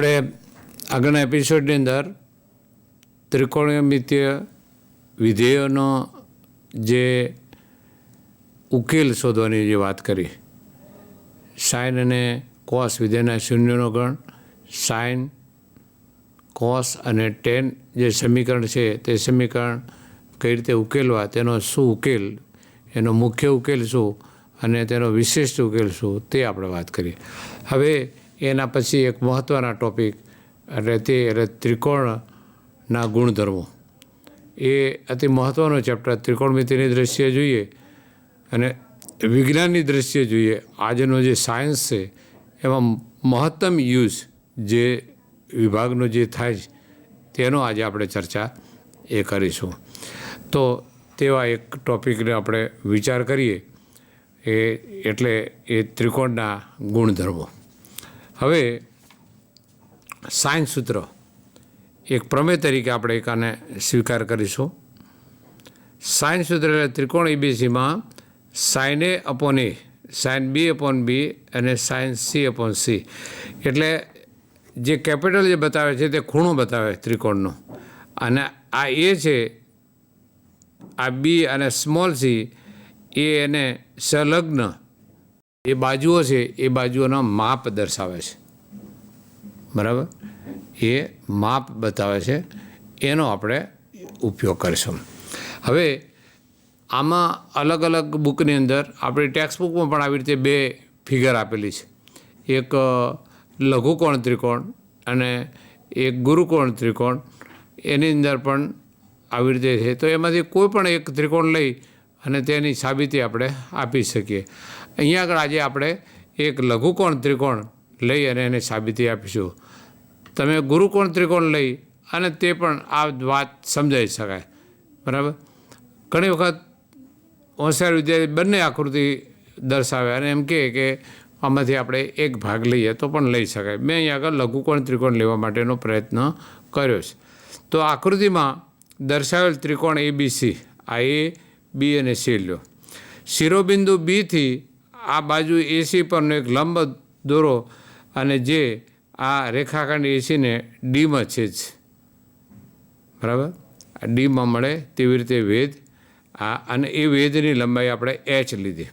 આપણે આગળના એપિસોડની અંદર ત્રિકોણમિતીય વિધેયોનો જે ઉકેલ શોધવાની જે વાત કરી, સાઇન અને કોસ વિધેયના શૂન્યનો ગણ, સાઇન કોસ અને ટેન જે સમીકરણ છે તે સમીકરણ કઈ રીતે ઉકેલવા, તેનો શું ઉકેલ, એનો મુખ્ય ઉકેલ શું અને તેનો વિશિષ્ટ ઉકેલ શું, તે આપણે વાત કરીએ. હવે એના પછી એક મહત્ત્વના ટૉપિક એટલે ત્રિકોણના ગુણધર્મો. એ અતિ મહત્ત્વનો ચેપ્ટર. ત્રિકોણમિતિની દૃષ્ટિએ જોઈએ અને વિજ્ઞાનની દૃષ્ટિએ જોઈએ, આજનો જે સાયન્સ છે એમાં મહત્તમ યુઝ જે વિભાગનો જે થાય છે તેનો આજે આપણે ચર્ચા એ કરીશું. તો તેવા એક ટૉપિકને આપણે વિચાર કરીએ એટલે એ ત્રિકોણના ગુણધર્મો. હવે સાઇન સૂત્ર એક પ્રમેય તરીકે આપણે આને સ્વીકાર કરીશું. સાઇન સૂત્ર એટલે ત્રિકોણ એબીસીમાં sine A upon A, sine B upon B અને સાઇન સી અપોન સી. એટલે જે કેપિટલ જે બતાવે છે તે ખૂણો બતાવે ત્રિકોણનો, અને આ એ છે, આ બી અને સ્મોલ સી એ એને સંલગ્ન એ બાજુઓ છે, એ બાજુઓના માપ દર્શાવે છે. બરાબર? એ માપ બતાવે છે, એનો આપણે ઉપયોગ કરીશું. હવે આમાં અલગ અલગ બુકની અંદર આપણી ટેક્સ્ટ બુકમાં પણ આવી રીતે બે ફિગર આપેલી છે. એક લઘુકોણ ત્રિકોણ અને એક ગુરુકોણ ત્રિકોણ. એની અંદર પણ આવી રીતે છે. તો એમાંથી કોઈ પણ એક ત્રિકોણ લઈ અને તેની સાબિતી આપણે આપી શકીએ. અહીંયા આગળ આજે આપણે એક લઘુકોણ ત્રિકોણ લઈ અને એની સાબિતી આપીશું. તમે ગુરુકોણ ત્રિકોણ લઈ અને તે પણ આ વાત સમજાવી શકાય. બરાબર? ઘણી વખત હોશિયાર વિદ્યાર્થી બંને આકૃતિ દર્શાવે અને એમ કહે કે આમાંથી આપણે એક ભાગ લઈએ તો પણ લઈ શકાય. મેં અહીંયા આગળ લઘુકોણ ત્રિકોણ લેવા માટેનો પ્રયત્ન કર્યો છે. તો આકૃતિમાં દર્શાવેલ ત્રિકોણ એબીસી, આ એ, બી અને સી લ્યો. શિરોબિંદુ બીથી આ બાજુ એસી પરનો એક લંબ દોરો અને જે આ રેખાખંડ એસીને ડીમાં છે જ. બરાબર? આ ડીમાં મળે તેવી રીતે વેધ, અને એ વેધની લંબાઈ આપણે એચ લીધી.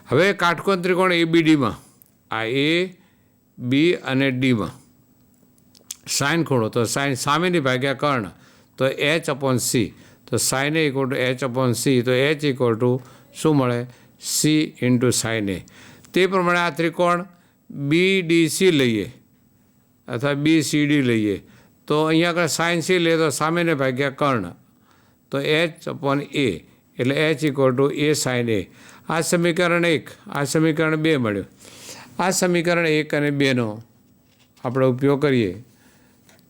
હવે કાટકોણ ત્રિકોણ એબીડીમાં આ એ, બી અને ડીમાં સાઇન ખૂણો, તો સાઇન સામેની ભાગ્યા કર્ણ, તો એચ અપોન સી. તો sine A equal two H upon c, તો એચ ઇક્વલ ટુ શું મળે? સી ઇન્ટુ સાઇન એ. તે પ્રમાણે આ ત્રિકોણ બી ડી સી લઈએ અથવા બી સી ડી લઈએ, તો અહીંયા આગળ સાઇન સી લઈએ તો સામેને ભાગ્યા કર્ણ, તો એચ અપોન એ, એટલે H equal to A sine A. આ સમીકરણ 1, આ સમીકરણ 2 મળ્યું. આ સમીકરણ 1 અને 2નો આપણે ઉપયોગ કરીએ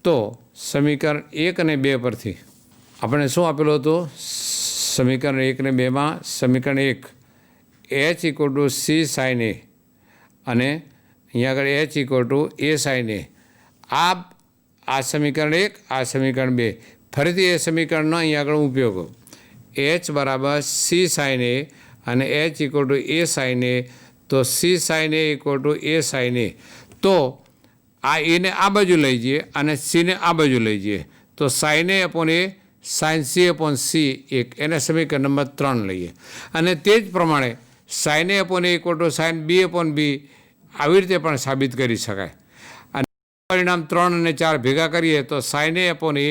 તો સમીકરણ 1 અને 2 પરથી આપણે શું આપેલું હતું? સમીકરણ 1 અને 2માં સમીકરણ 1 H equal two C sine A અને અહીંયા આગળ H equal to A sine A. આ સમીકરણ 1, આ સમીકરણ 2. ફરીથી એ સમીકરણનો અહીંયા આગળ ઉપયોગ, એચ બરાબર સી સાઇન એ અને H equal to A sine A. તો C sine A equal to A sine A. તો આ એને આ બાજુ લઈ જઈએ અને સીને આ બાજુ લઈ જઈએ, તો sine A upon A, sign C upon C એક, એને સમીકરણ નંબર 3 લઈએ. અને તે જ પ્રમાણે sine A upon A equal to sine B upon B આવી રીતે પણ સાબિત કરી શકાય. અને પરિણામ 3 અને 4 ભેગા કરીએ તો sine A upon A,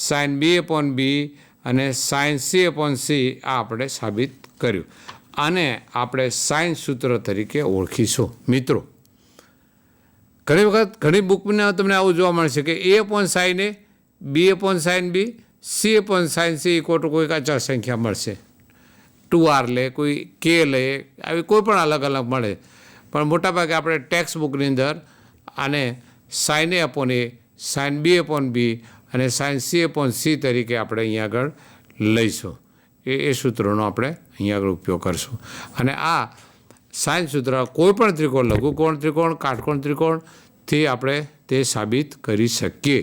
sine B upon B અને સાઇન સી અપોન સી આ આપણે સાબિત કર્યું. આને આપણે સાઇન સૂત્ર તરીકે ઓળખીશું. મિત્રો, ઘણી વખત ઘણી બુકમાં તમને આવું જોવા મળશે કે A upon sine A, B upon sine B, C upon sine C equal to કોઈક અચળ સંખ્યા મળશે. 2r લે, કોઈ કે લે, આવી કોઈ પણ અલગ અલગ મળે. પણ મોટાભાગે આપણે ટેક્સ્ટ બુકની અંદર આને sine A upon A, sine B upon B અને સાઇન સી અપોન સી તરીકે આપણે અહીંયા આગળ લઈશું. એ સૂત્રોનો આપણે અહીંયા આગળ ઉપયોગ કરીશું. અને આ સાઇન સૂત્ર કોઈ પણ ત્રિકોણ, લઘુકોણ ત્રિકોણ, કાટકોણ ત્રિકોણથી આપણે તે સાબિત કરી શકીએ.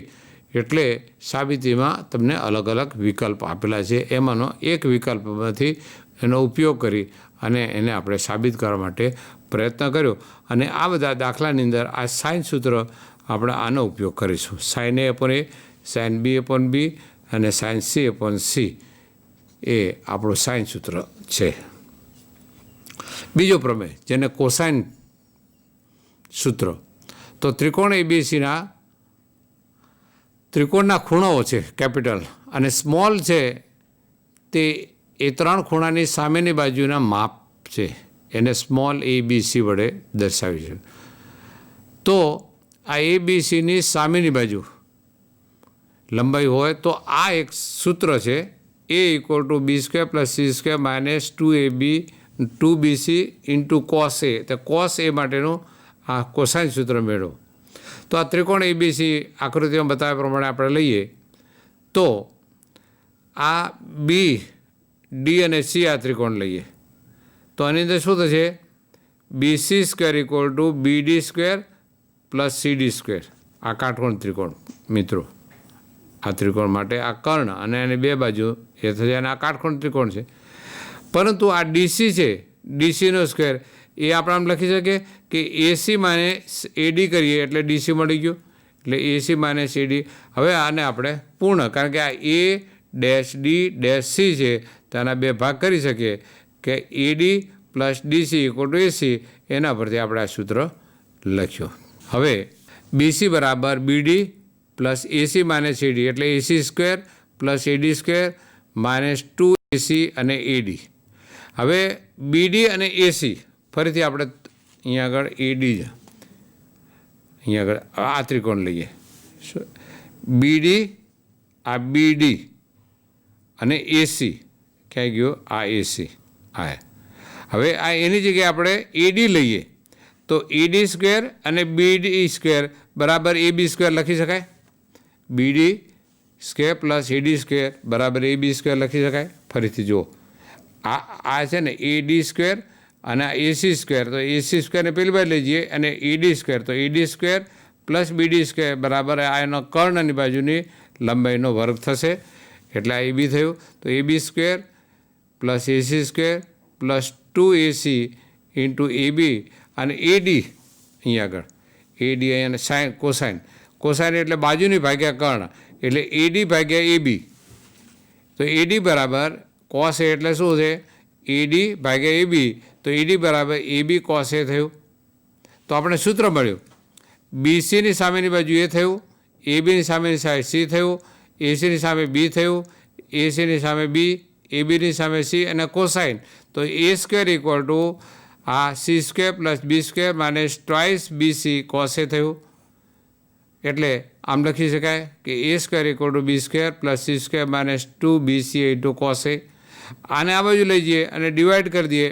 એટલે સાબિતીમાં તમને અલગ અલગ વિકલ્પ આપેલા છે, એમાંનો એક વિકલ્પમાંથી એનો ઉપયોગ કરી અને એને આપણે સાબિત કરવા માટે પ્રયત્ન કર્યો. અને આ બધા દાખલાની અંદર આ સાઇન સૂત્ર આપણે આનો ઉપયોગ કરીશું. Sine A upon A, sine B upon B અને સાઇન સી અપોન સી એ આપણું સાઇન સૂત્ર છે. બીજો પ્રમેય જેને કોસાઇન સૂત્ર. તો ત્રિકોણ એબીસીના ત્રિકોણના ખૂણાઓ છે કેપિટલ અને સ્મોલ છે, તે એ ત્રણ ખૂણાની સામેની બાજુના માપ છે, એને સ્મોલ એ બી સી વડે દર્શાવી છે. તો આ એ બી સીની સામેની બાજુ લંબાઈ હોય તો આ એક સૂત્ર છે, A equal to B square plus C square minus 2BC into cos A. તો કોસ એ માટેનું આ કોસાઇન સૂત્ર મેળવો. તો આ ત્રિકોણ એબીસી આકૃતિમાં બતાવ્યા પ્રમાણે આપણે લઈએ તો આ બી, ડી અને સી આ ત્રિકોણ લઈએ તો આની અંદર શું થશે? BC square equal to BD square plus CD square. આ કાટકોણ ત્રિકોણ મિત્રો, આ ત્રિકોણ માટે આ કર્ણ અને એની બે બાજુ એ થશે અને આ કાટકોણ ત્રિકોણ છે. પરંતુ આ ડીસી છે, ડીસીનો સ્ક્વેર એ આપણે આમ લખી શકીએ કે AC માઇનસ AD કરીએ એટલે DC મળી ગયું, એટલે AC માઇનસ AD. હવે આને આપણે પૂર્ણ, કારણ કે આ A dash D dash C છે, તેના બે ભાગ કરી શકીએ કે AD plus DC equal to AC. એના પરથી આપણે આ સૂત્ર લખ્યું. હવે BC બરાબર BD plus AC minus AD એટલે AC square plus AD square minus 2AC અને AD. હવે BD અને AC ફરીથી આપણે અહીંયા આગળ AD જ, અહીંયા આગળ આ ત્રિકોણ લઈએ. BD, આ BD અને AC ક્યાંય ગયો? આ AC. હા, હવે આ એની જગ્યાએ આપણે AD લઈએ તો AD સ્ક્વેર અને BD સ્ક્વેર બરાબર AB સ્ક્વેર લખી શકાય. BD square plus AD square બરાબર AB સ્ક્વેર લખી શકાય. ફરીથી જુઓ, આ છે ને AD સ્ક્વેર અને આ AC સ્ક્વેર, તો AC સ્ક્વેરને પેલી બાજુ લઈ જઈએ અને AD સ્ક્વેર, તો AD square plus BD square બરાબર આ એનો કર્ણની બાજુની લંબાઈનો વર્ગ થશે, એટલે આ AB થયું. તો AB square plus AC square plus 2AC into AB અને AD અહીંયા આગળ AD અહીંયા સાઇન કોસાઇન, કોસાઇન એટલે બાજુની ભાગ્યા કર્ણ એટલે AD ભાગ્યા AB. તો AD બરાબર કોસ એ એટલે શું છે? AD ભાગ્યા AB. તો AD બરાબર AB કોસ એ થયું. તો આપણે સૂત્ર મળ્યું, BCની સામેની બાજુ એ થયું, ABની સામેની સાઈડ C થયું, ACની સામે B થયું, ACની સામે B, ABની સામે C અને કોસાઇન. તો A સ્ક્વેર ઇક્વલ ટુ આ C square plus B square minus twice BC cos એ થયું. એટલે આમ લખી શકાય કે A square equal to B square plus C square minus 2BC into cos એ. આને આ બાજુ લઈ જઈએ અને ડિવાઈડ કરી દઈએ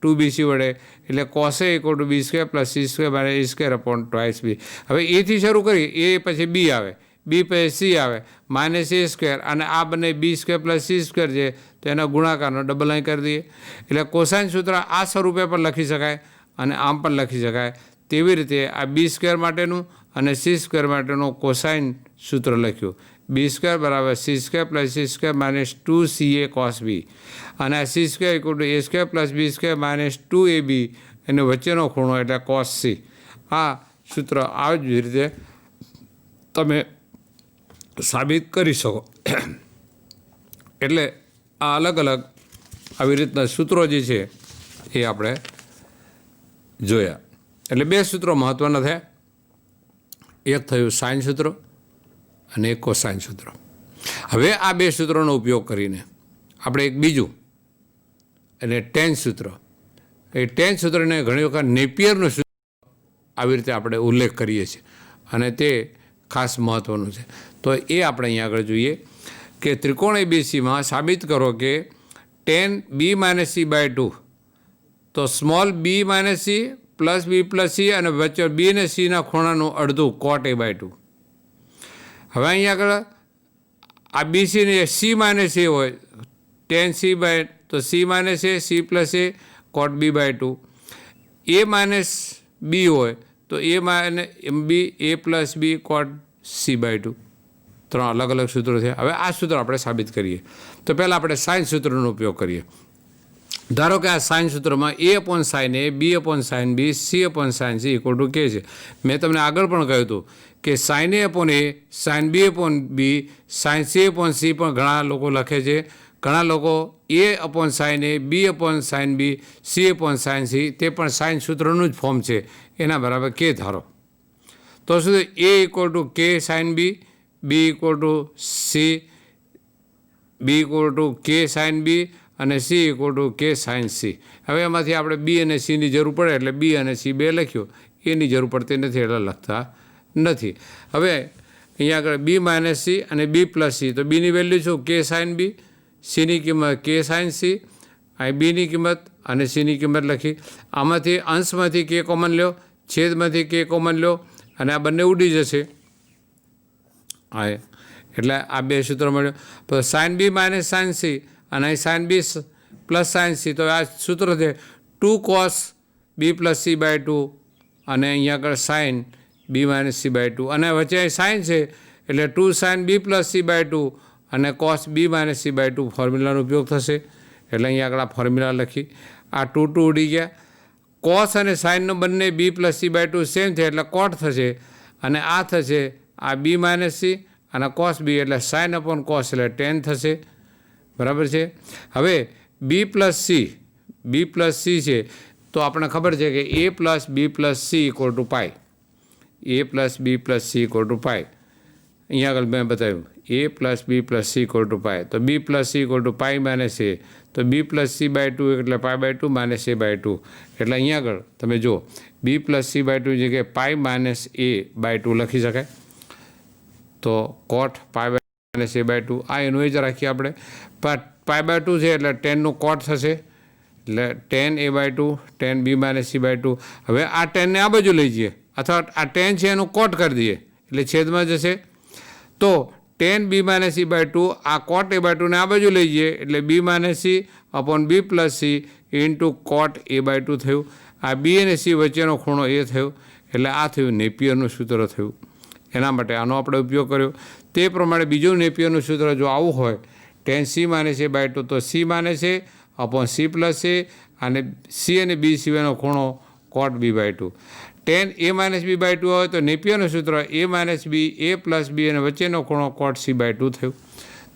2BC વડે, એટલે cos A equal two B square plus C square minus A square upon twice B. હવે એથી શરૂ કરી, એ પછી B આવે, B પછી C આવે, માઇનસ A સ્ક્વેર અને આ બંને B square plus C square છે તો એના ગુણાકારનો ડબલ અહીં કરી દઈએ. એટલે કોસાઇન સૂત્ર આ સ્વરૂપે પણ લખી શકાય અને આમ પણ લખી શકાય. તેવી રીતે આ B સ્ક્વેર માટેનું અને C સ્ક્વેર માટેનું કોસાઇન સૂત્ર લખ્યું. B સ્ક્વેર બરાબર C square plus C square minus 2CA cos B અને આ C square equal to A square plus B square minus 2AB એનો વચ્ચેનો ખૂણો એટલે કોસ C. આ સૂત્ર આવી જ રીતે તમે સાબિત કરી શકો. એટલે આ અલગ અલગ આવી રીતના સૂત્રો જે છે એ આપણે જોયા. એટલે બે સૂત્રો મહત્ત્વના થયા, એક થયું સાઇન સૂત્ર અને એક કોસાઇન સૂત્ર. હવે આ બે સૂત્રોનો ઉપયોગ કરીને આપણે એક બીજું એટલે ટેન સૂત્ર, એ ટેન સૂત્રને ઘણી વખત નેપિયરનું સૂત્ર આવી રીતે આપણે ઉલ્લેખ કરીએ છીએ અને તે ખાસ મહત્ત્વનું છે. તો એ આપણે અહીંયા આગળ જોઈએ કે ત્રિકોણ એબીસીમાં સાબિત કરો કે tan B minus C by 2, તો small B minus C plus B plus C અને વચ્ચે B અને Cના ખૂણાનું અડધું કોટ A બાય 2. હવે અહીંયા આગળ આ BC ને C માઇનસ A હોય, ટેન C બાય, તો C minus A, C plus A cot B by 2. A minus B હોય તો A minus B, A plus B cot C by 2. ત્રણ અલગ અલગ સૂત્રો છે. હવે આ સૂત્ર આપણે સાબિત કરીએ. તો પહેલાં આપણે સાઇન સૂત્રનો ઉપયોગ કરીએ. ધારો કે આ સાઇન સૂત્રમાં A/sin A, B/sin B, C/sin C equal two K છે. મેં તમને આગળ પણ કહ્યું હતું કે sin A/A, sin B/B, sin C/C પણ ઘણા લોકો લખે છે. ઘણા લોકો A/sin A, B/sin B, C/sin C તે પણ સાઇન સૂત્રનું જ ફોર્મ છે, એના બરાબર K ધારો. તો શું A equal to K sin B, B equal to C, B equal to K sin B અને C equal two K sin C. હવે એમાંથી આપણે B અને Cની જરૂર પડે એટલે B અને C બે લખ્યો, એની જરૂર પડતી નથી એટલે લખતા નથી. હવે અહીંયા આગળ B માઇનસ C અને B પ્લસ C, તો Bની વેલ્યુ શું? K sin B, Cની કિંમત K sin C, અહીં Bની કિંમત અને Cની કિંમત લખી. આમાંથી અંશમાંથી K કોમન લ્યો, છેદમાંથી K કોમન લ્યો અને આ બંને ઉડી જશે. હા, એટલે આ બે સૂત્રો મળ્યો. તો sin B minus sin C અને અહીં sin B plus sin C, તો આ સૂત્ર છે 2 cos B plus C by 2 અને અહીંયા આગળ sin B minus C by 2 અને વચ્ચે અહીં sin છે એટલે 2 sin B plus C by 2 અને cos B minus C by 2 ફોર્મ્યુલાનો ઉપયોગ થશે. એટલે અહીંયા આગળ આ ફોર્મ્યુલા લખી. આ 2 ઉડી ગયા. cos અને સાઇનનો બંને B plus C by 2 same છે એટલે કોટ થશે અને આ થશે આ B માઇનસ C અને cos B એટલે sin અપોન cos એટલે tan થશે. બરાબર છે. હવે B પ્લસ C છે તો આપણને ખબર છે કે A plus B plus C equal to pi, A plus B plus C equal to pi. અહીંયા આગળ મેં બતાવ્યું A plus B plus C equal to pi, તો B plus C equal to pi minus A, તો B plus C by 2 એટલે pi by 2 minus A by 2. એટલે અહીંયા આગળ તમે જુઓ B પ્લસ C બાય 2 જગ્યાએ પાઈ માઇનસ A બાય 2 લખી શકાય. તો કોટ પાઈ બાય A બાય 2 આ એનું એ જ રાખીએ આપણે. પણ પાઈ બાય 2 છે એટલે ટેનનું કોટ થશે એટલે tan A by 2, tan B minus C by 2. હવે આ ટેનને આ બાજુ લઈ જઈએ અથવા આ ટેન છે એનું કોટ કરી દઈએ એટલે છેદમાં જશે. તો tan B minus C by 2 આ કોટ A બાય 2ને આ બાજુ લઈ જઈએ એટલે B minus C upon B plus C into cot A by 2 થયું. આ B અને C વચ્ચેનો ખૂણો એ થયો એટલે આ થયું નેપિયરનું સૂત્ર થયું. એના માટે આનો આપણે ઉપયોગ કર્યો. તે પ્રમાણે બીજું નેપિયરનું સૂત્ર જો આવું હોય tan C minus A by 2 તો C minus A upon C plus A અને C અને B સિવાયનો ખૂણો cot B by 2. tan A minus B by 2 હોય તો નેપિયરનું સૂત્ર A minus B, A plus B અને વચ્ચેનો ખૂણો કોટ C બાય 2 થયું.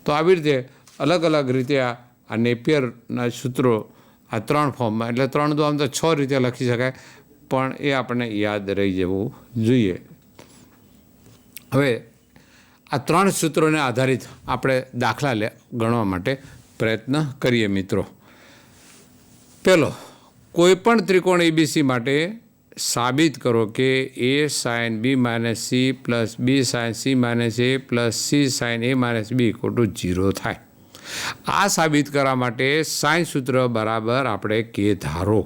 તો આવી રીતે અલગ અલગ રીતે આ નેપિયરના સૂત્રો આ 3 ફોર્મમાં, એટલે 3 તો આમ તો 6 રીતે લખી શકાય પણ એ આપણને યાદ રહી જવું જોઈએ. હવે આ 3 સૂત્રોને આધારિત આપણે દાખલા ગણવા માટે પ્રયત્ન કરીએ મિત્રો. પહેલો, કોઈપણ ત્રિકોણ ABC માટે સાબિત કરો કે A sin B minus C plus B sin C minus A plus C sin A minus B equal to 0 થાય. આ સાબિત કરવા માટે સાઇન સૂત્ર બરાબર આપણે K ધારો.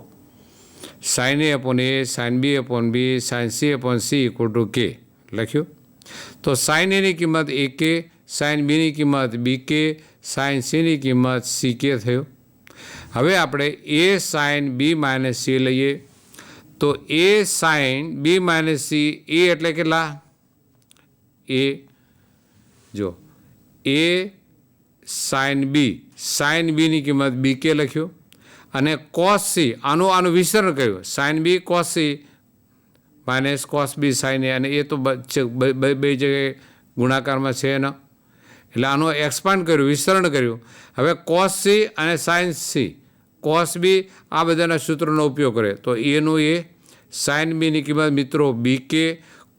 sin A upon A, sin B upon B, sin C upon C equal two K લખ્યું. તો sin Aની કિંમત AK, sin Bની કિંમત BK, sin Cની કિંમત CK થયું. હવે આપણે A sin B minus C લઈએ તો A sin B minus C A એટલે કેટલા? A જો A sin Bની કિંમત BK લખ્યું અને cos C આનું વિસ્તરણ કર્યું sin B cos C minus cos B sin A અને એ તો બે જગ્યાએ ગુણાકારમાં છે એનો એટલે આનું એક્સપાન્ડ કર્યું, વિસ્તરણ કર્યું. હવે cos C અને sin C, cos B આ બધાના સૂત્રોનો ઉપયોગ કરે તો એનું એ sin Bની કિંમત મિત્રો BK,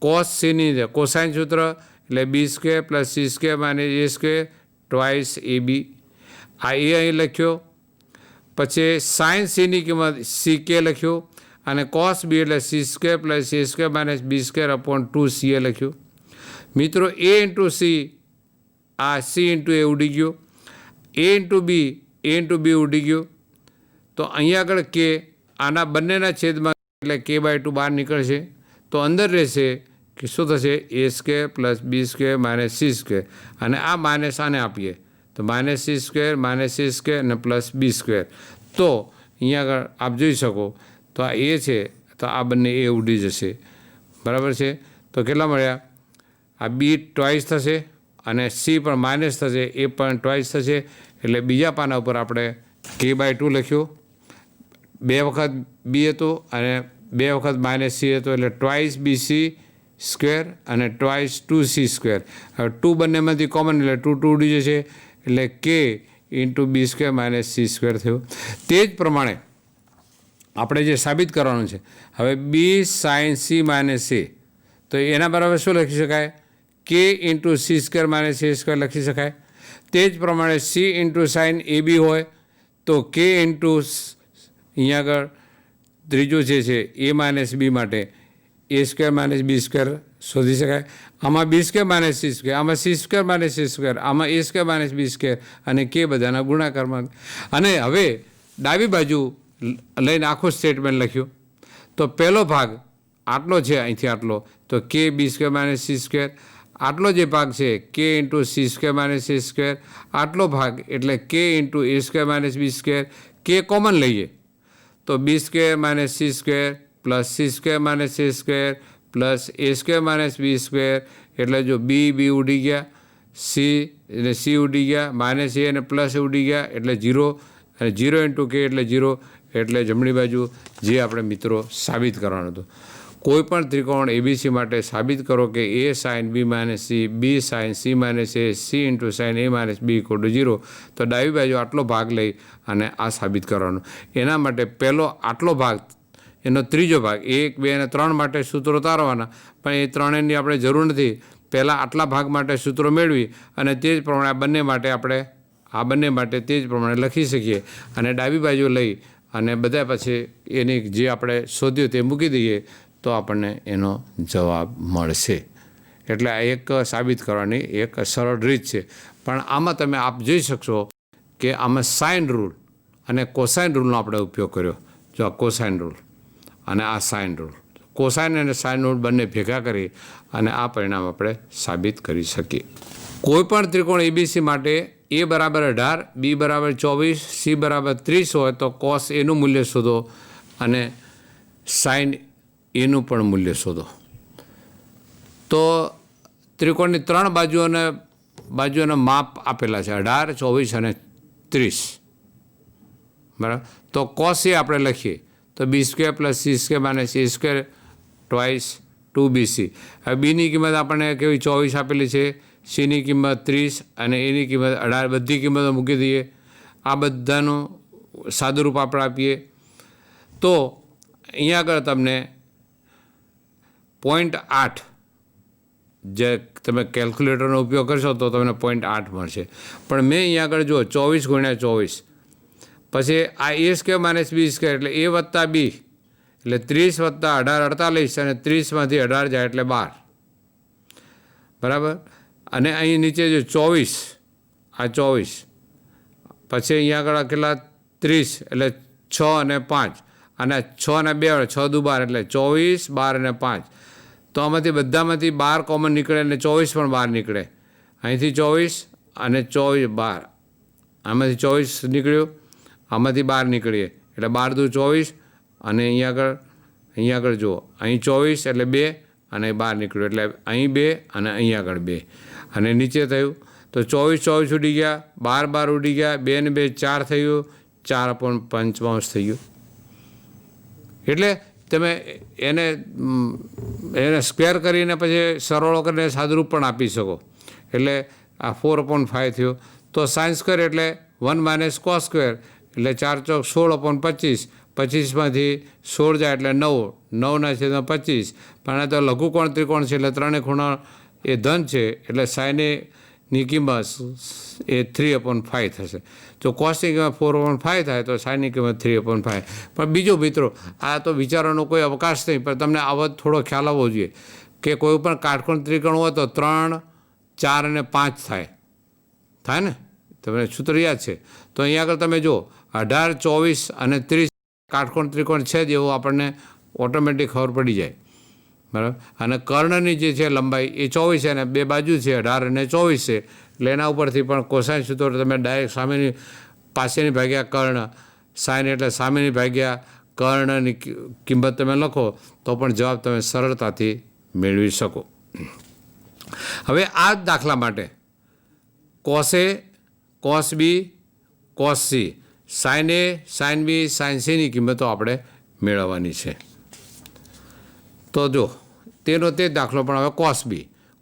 cos Cની કોસાઇન સૂત્ર એટલે B² plus C² minus A² twice AB. આ એ અહીં લખ્યો. પછી sin Cની કિંમત CK લખ્યું અને cos B એટલે C² plus A² minus B² upon 2CA લખ્યું. મિત્રો A ઇન્ટુ C આ C ઇન્ટુ A ઉડી ગયો, A ઇન્ટુ B ઉડી ગયો. તો અહીંયા આગળ K આના બંનેના છેદમાં એટલે K બાય 2 બહાર નીકળશે તો અંદર રહેશે કે શું થશે A² plus B² minus C² અને આ માઇનસ આને આપીએ તો માઇનસ C² માઇનસ C² અને પ્લસ B². તો અહીંયા આગળ આપ જોઈ શકો તો આ A છે તો આ બંને A ઉડી જશે. બરાબર છે. તો કેટલા મળ્યા? આ B ટ્વાઇસ થશે અને C પણ માઇનસ થશે, A પણ ટ્વાઇસ થશે એટલે બીજા પાના ઉપર આપણે K બાય 2 લખ્યું 2 વખત બી હતું અને 2 વખત -c હતું, એટલે ટ્વાઇસ BC સ્ક્વેર અને ટ્વાઇસ 2c². હવે 2 બંનેમાંથી કોમન એટલે 2 2 ઉડી જશે, એટલે k ઇન્ટુ b² -c² થયું. તે જ પ્રમાણે આપણે જે સાબિત કરવાનું છે, હવે b sin c -a, તો એના બરાબર શું લખી શકાય? k ઇન્ટુ c² -a² લખી શકાય. તે જ પ્રમાણે c ઇન્ટુ સાઇન ab હોય તો k ઇન્ટુ અહીંયા આગળ ત્રીજું જે છે a - b માટે a² - b² શોધી શકાય. આમાં b² - c², આમાં c² - c², આમાં a² - b² અને k બધાના ગુણાકારમાં. અને હવે ડાબી બાજુ લઈને આખું સ્ટેટમેન્ટ લખ્યું. તો પહેલો ભાગ આટલો છે, અહીંથી આટલો, તો k b² - c². આટલો જે ભાગ છે k ઇન્ટુ c² - c². આટલો ભાગ એટલે k into a² - b². k common લઈએ તો b² - c² plus c² - c² plus a² - b². એટલે જો b ઉડી ગયા, c એટલે c ઉડી ગયા, -a અને પ્લસ ઉડી ગયા, એટલે 0 અને 0 ઇન્ટુ k એટલે 0. એટલે જમણી બાજુ જે આપણે મિત્રો સાબિત કરવાનું હતું. કોઈ પણ ત્રિકોણ ABC માટે સાબિત કરો કે a sin b - c, b sin c - a, c into sin a - b = 0. તો ડાબી બાજુ આટલો ભાગ લઈ અને આ સાબિત કરવાનું. એના માટે પહેલો આટલો ભાગ, એનો ત્રીજો ભાગ, 1 2 અને 3 માટે સૂત્રો તારવાના, પણ એ ત્રણેયની આપણે જરૂર નથી. પહેલાં આટલા ભાગ માટે સૂત્રો મેળવી અને તે જ પ્રમાણે આ બંને માટે તે જ પ્રમાણે લખી શકીએ. અને ડાબી બાજુ લઈ અને બધા પછી એની જે આપણે શોધ્યું તે મૂકી દઈએ તો આપણને એનો જવાબ મળશે. એટલે આ એક સાબિત કરવાની એક સરળ રીત છે. પણ આમાં તમે આપ જોઈ શકશો કે આમાં સાઇન રૂલ અને કોસાઇન રૂલનો આપણે ઉપયોગ કર્યો. જો આ કોસાઇન રૂલ અને આ સાઇન રૂલ, કોસાઇન અને સાઇન રૂલ બંને ભેગા કરી અને આ પરિણામ આપણે સાબિત કરી શકીએ. કોઈપણ ત્રિકોણ ABC માટે a બરાબર 18, b બરાબર 24, c બરાબર 30 હોય તો cos એનું મૂલ્ય શોધો અને સાઇન એનું પણ મૂલ્ય શોધો. તો ત્રિકોણની 3 બાજુઓના માપ આપેલા છે, 18, 24 અને 30. બરાબર. તો cos એ આપણે લખીએ તો b² + c² - a² twice 2bc. હવે બીની કિંમત આપણને કેવી 24 આપેલી છે, સીની કિંમત 30 અને એની કિંમત 18, બધી કિંમતો મૂકી દઈએ. આ બધાનું સાદુરૂપ આપણે આપીએ તો અહીંયા આગળ તમને 0.8, જે તમે કેલ્ક્યુલેટરનો ઉપયોગ કરશો તો તમને 0.8 મળશે. પણ મેં અહીંયા આગળ જો 24 × 24, પછી આ a² - b² એટલે a વત્તા b એટલે 30 વત્તા 18 48, અને 30માંથી 18 જાય એટલે 12. બરાબર. અને અહીં નીચે જો 24, આ 24, પછી અહીંયા આગળ કેટલા 30 એટલે 6 અને 5, અને 6 અને 2 6 દુ 12 એટલે 24, 12 અને 5. તો આમાંથી બધામાંથી 12 કોમન નીકળે અને 24 પણ બહાર નીકળે. અહીંથી 24 અને 24 12, આમાંથી 24 નીકળ્યું, આમાંથી 12 નીકળીએ એટલે 12 દુ 24, અને અહીંયા આગળ જુઓ, અહીં 24 એટલે 2 અને 12 નીકળ્યું એટલે અહીં 2 અને અહીં આગળ 2. અને નીચે થયું તો 24 ઉડી ગયા, 12 ઉડી ગયા, 2 ને 2 4 થયું, 4/5 થયું. એટલે તમે એને સ્ક્વેર કરીને પછી સરવાળો કરીને સાદુરૂપ પણ આપી શકો. એટલે આ 4/5 થયો. તો sin² એટલે 1 - cos², એટલે 4 ચોક 16/25, 25માંથી 16 જાય એટલે 9, 9/25. પણ આ તો લઘુકોણ ત્રિકોણ છે એટલે ત્રણેય ખૂણા એ ધન છે, એટલે સાઇનની કિંમત એ 3/5 થશે. જો કોસની કિંમત 4/5 થાય તો સાઇનની કિંમત 3/5. પણ બીજું મિત્રો, આ તો વિચારવાનો કોઈ અવકાશ નહીં, પણ તમને આવો થોડો ખ્યાલ આવવો જોઈએ કે કોઈ પણ કાટકોણ ત્રિકોણ હોય તો 3, 4 અને 5 થાય ને, તમને સૂત્ર યાદ છે. તો અહીંયા આગળ તમે જો 18, 24 અને 30 કાટકોણ ત્રિકોણ છે જ એવું આપણને ઓટોમેટિક ખબર પડી જાય. બરાબર. અને કર્ણની જે છે લંબાઈ એ 24 છે અને બે બાજુ છે 18 અને 24 છે, એટલે એના ઉપરથી પણ કોસાઇન સૂત્ર તમે ડાયરેક્ટ સામેની પાસેની ભાગ્યા કર્ણ, સાઇન એટલે સામેની ભાગ્યા કર્ણની કિંમત તમે લખો તો પણ જવાબ તમે સરળતાથી મેળવી શકો. હવે આ દાખલા માટે cos A, cos B, cos C sine A, sine B, sine સીની કિંમતો આપણે મેળવવાની છે. તો જો તેનો તે દાખલો પણ હવે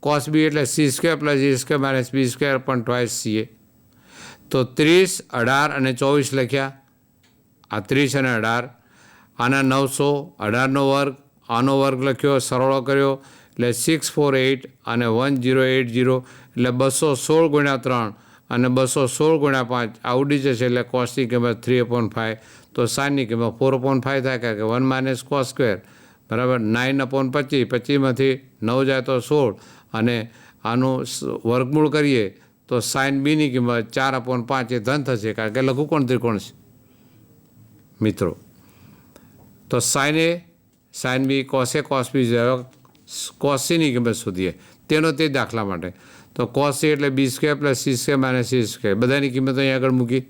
કોસ બી એટલે સી સ્ક્વેર પ્લસ એ સ્ક્વેર માઇનસ બી સ્ક્વેર પણ ટ્વાઇસ સી એ. તો 30, 18 અને 24 લખ્યા. આ 30 અને 18, આના 900, 18નો વર્ગ, આનો વર્ગ લખ્યો, સરવાળો કર્યો એટલે 648 અને 1080 એટલે 216 ગુણ્યા 3 અને 216 ગુણ્યા 5 આ ઉડી જશે એટલે કોસની કિંમત 3/5. તો સાઇનની કિંમત 4/5 થાય, કારણ કે 1 માઇનસ કોસ સ્ક્વેર બરાબર 9/25. 25માંથી 9 જાય તો 16 અને આનું વર્ગમૂળ કરીએ તો સાઇન બીની કિંમત 4/5 એ ધન થશે, કારણ કે લઘુકોણ ત્રિકોણ છે મિત્રો. તો sine A, sine B, cos A, cos B, cos સીની કિંમત શોધીએ તેનો તે દાખલા માટે. તો કોસ સી એટલે B square plus C square minus C square, બધાની કિંમત અહીં આગળ મૂકી.